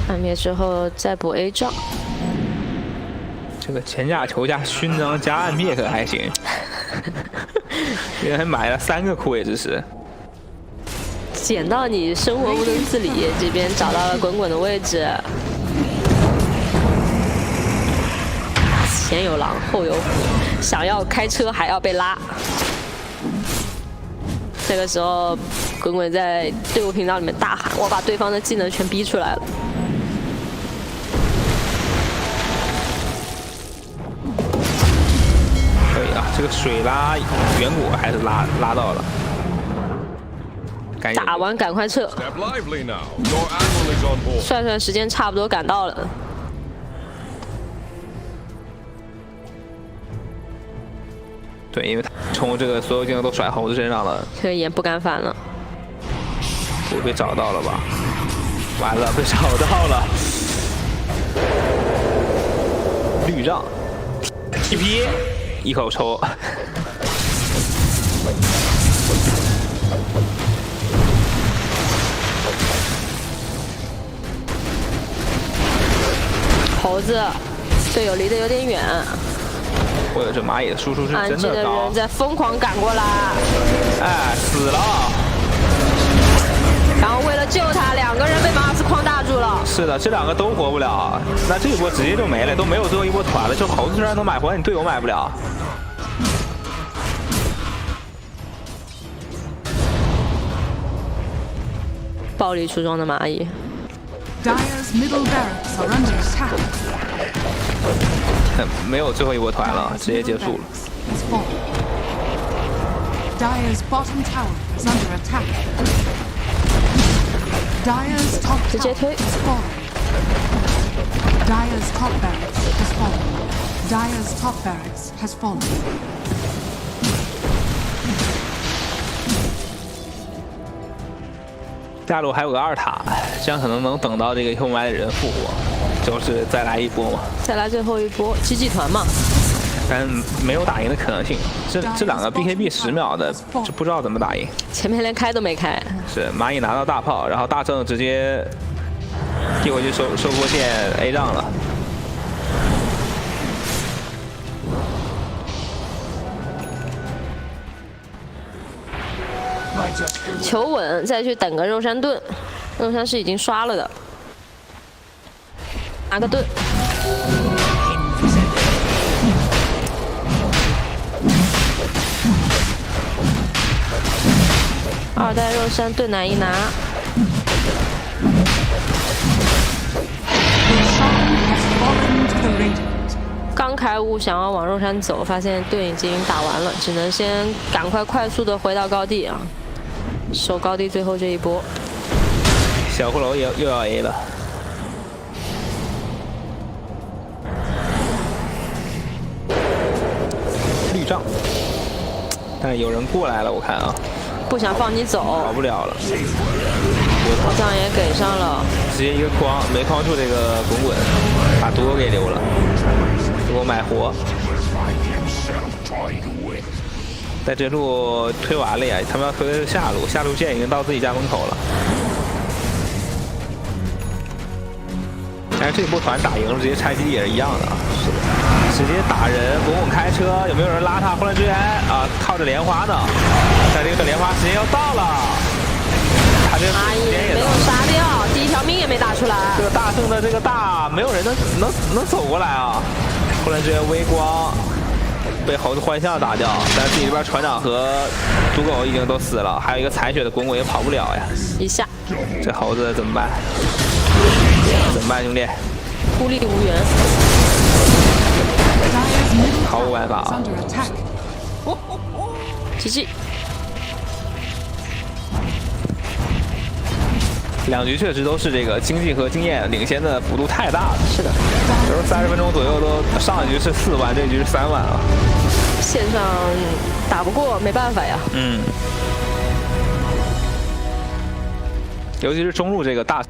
Speaker 5: 暗灭之后再补 A 杖，
Speaker 2: 这个前价求价勋章加暗灭可还行，居然还买了3个枯萎之石，
Speaker 5: 捡到你生活不能自理，这边找到了滚滚的位置，前有狼后有虎，想要开车还要被拉。这个时候，滚滚在队伍频道里面大喊：“我把对方的技能全逼出来了。”
Speaker 2: 这个水拉远古还是拉到了，
Speaker 5: 打完赶快撤。算算时间差不多赶到了。
Speaker 2: 对，因为他冲这个所有技能都甩猴子身上了，
Speaker 5: 这个眼不敢反了。
Speaker 2: 不会被找到了吧？完了，被找到了。绿杖 ，TP。 一口抽，
Speaker 5: 猴子，队友离得有点远。
Speaker 2: 或者这蚂蚁的输出是真的高。
Speaker 5: 暗记的人在疯狂赶过来，
Speaker 2: 哎，死了。
Speaker 5: 然后为了救他，2个人被马尔斯框大住了。
Speaker 2: 是的，这2个都活不了，那这一波直接就没了，都没有最后一波团了。就猴子虽然能买回来，你队友买不了。
Speaker 5: 暴力出装的蚂蚁。
Speaker 2: 没有最后一波团了，直接结束了。
Speaker 5: 直接推。
Speaker 2: 下路还有个2塔，这样可能能等到这个EHOME的人复活，就是再来一波嘛。
Speaker 5: 再来最后一波GG团嘛。
Speaker 2: 但没有打赢的可能性。这2个 BKB 10秒的，就不知道怎么打赢。
Speaker 5: 前面连开都没开。
Speaker 2: 是蚂蚁拿到大炮，然后大圣直接递回去收波线 A 杖了。
Speaker 5: 求稳，再去等个肉山盾。肉山是已经刷了的，拿个盾。2代肉山盾奶一拿。刚开悟，想要往肉山走，发现盾已经打完了，只能先赶快快速的回到高地啊，守高地最后这一波。
Speaker 2: 小骷髅又要 A 了，绿杖，但有人过来了，我看啊，
Speaker 5: 不想放你走，
Speaker 2: 跑不了了，
Speaker 5: 杖也给上了，
Speaker 2: 直接一个框没框住这个滚滚，把毒给留了。 给我买活，在这路推完了呀，他们要推的是下路，下路线已经到自己家门口了。但是这一波团打赢了，直接拆基地也是一样的，是的，直接打人，滚滚开车，有没有人拉他？混乱支援啊，靠着莲花呢，但这个莲花时间要到了，他这个时间也
Speaker 5: 没有杀掉，第1条命也没打出来。
Speaker 2: 这个大圣的这个大，没有人能走过来啊。混乱支援微光，被猴子幻象打掉，但是自己这边船长和赌狗已经都死了，还有一个残血的滚滚也跑不了呀。
Speaker 5: 一下，
Speaker 2: 这猴子怎么办？怎么办，兄弟？
Speaker 5: 孤立无援。
Speaker 2: 毫无办法啊。
Speaker 5: GG。
Speaker 2: 两局确实都是这个经济和经验领先的幅度太大了。
Speaker 5: 是的，
Speaker 2: 比如30分钟左右都上一局是4万，这局是3万啊。
Speaker 5: 线上打不过没办法呀。
Speaker 2: 嗯。尤其是中路这个大。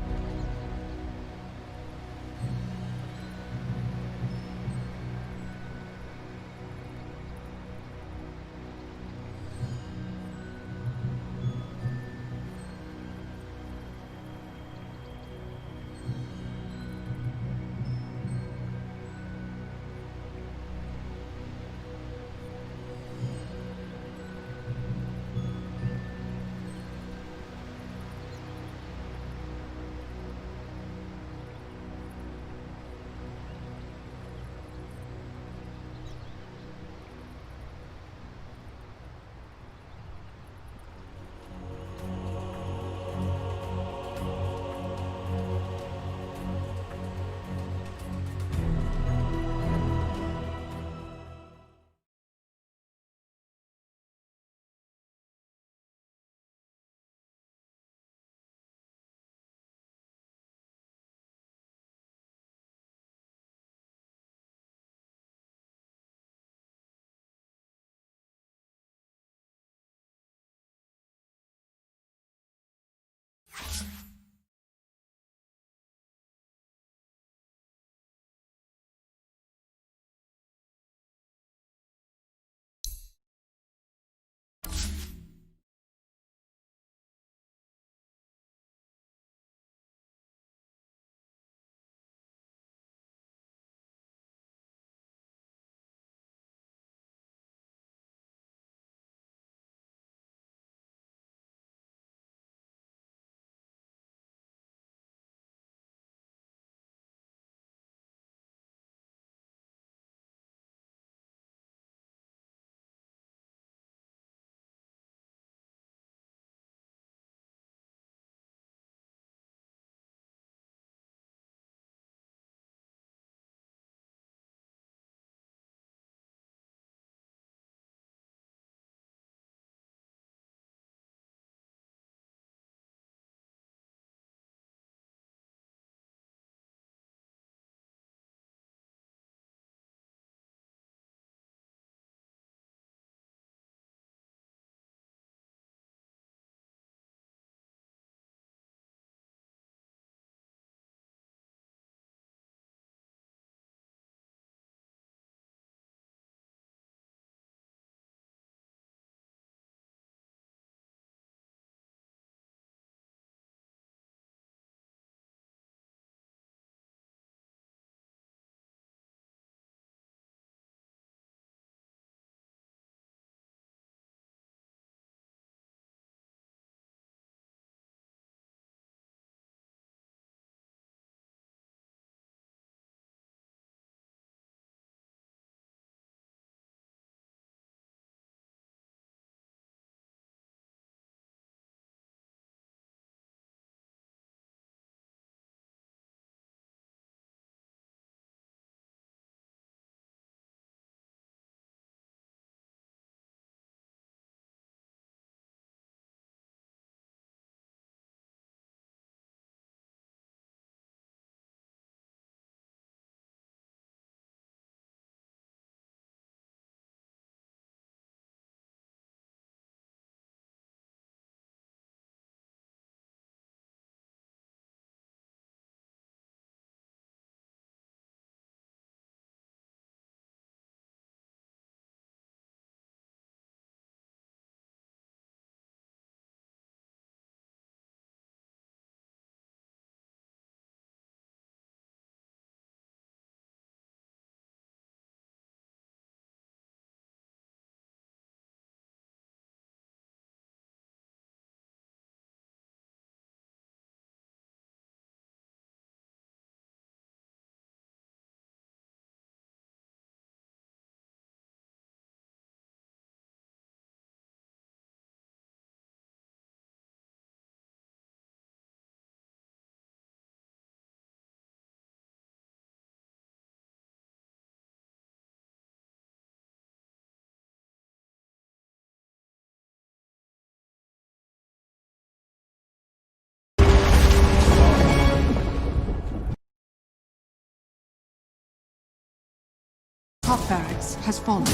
Speaker 1: top barracks has fallen.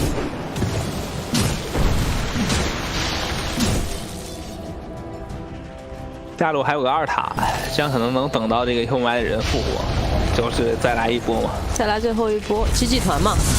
Speaker 2: 下路还有个2塔，这样可能能等到这个EHOME的人复活，就是再来一波嘛。
Speaker 5: 再来最后一波，集集团嘛。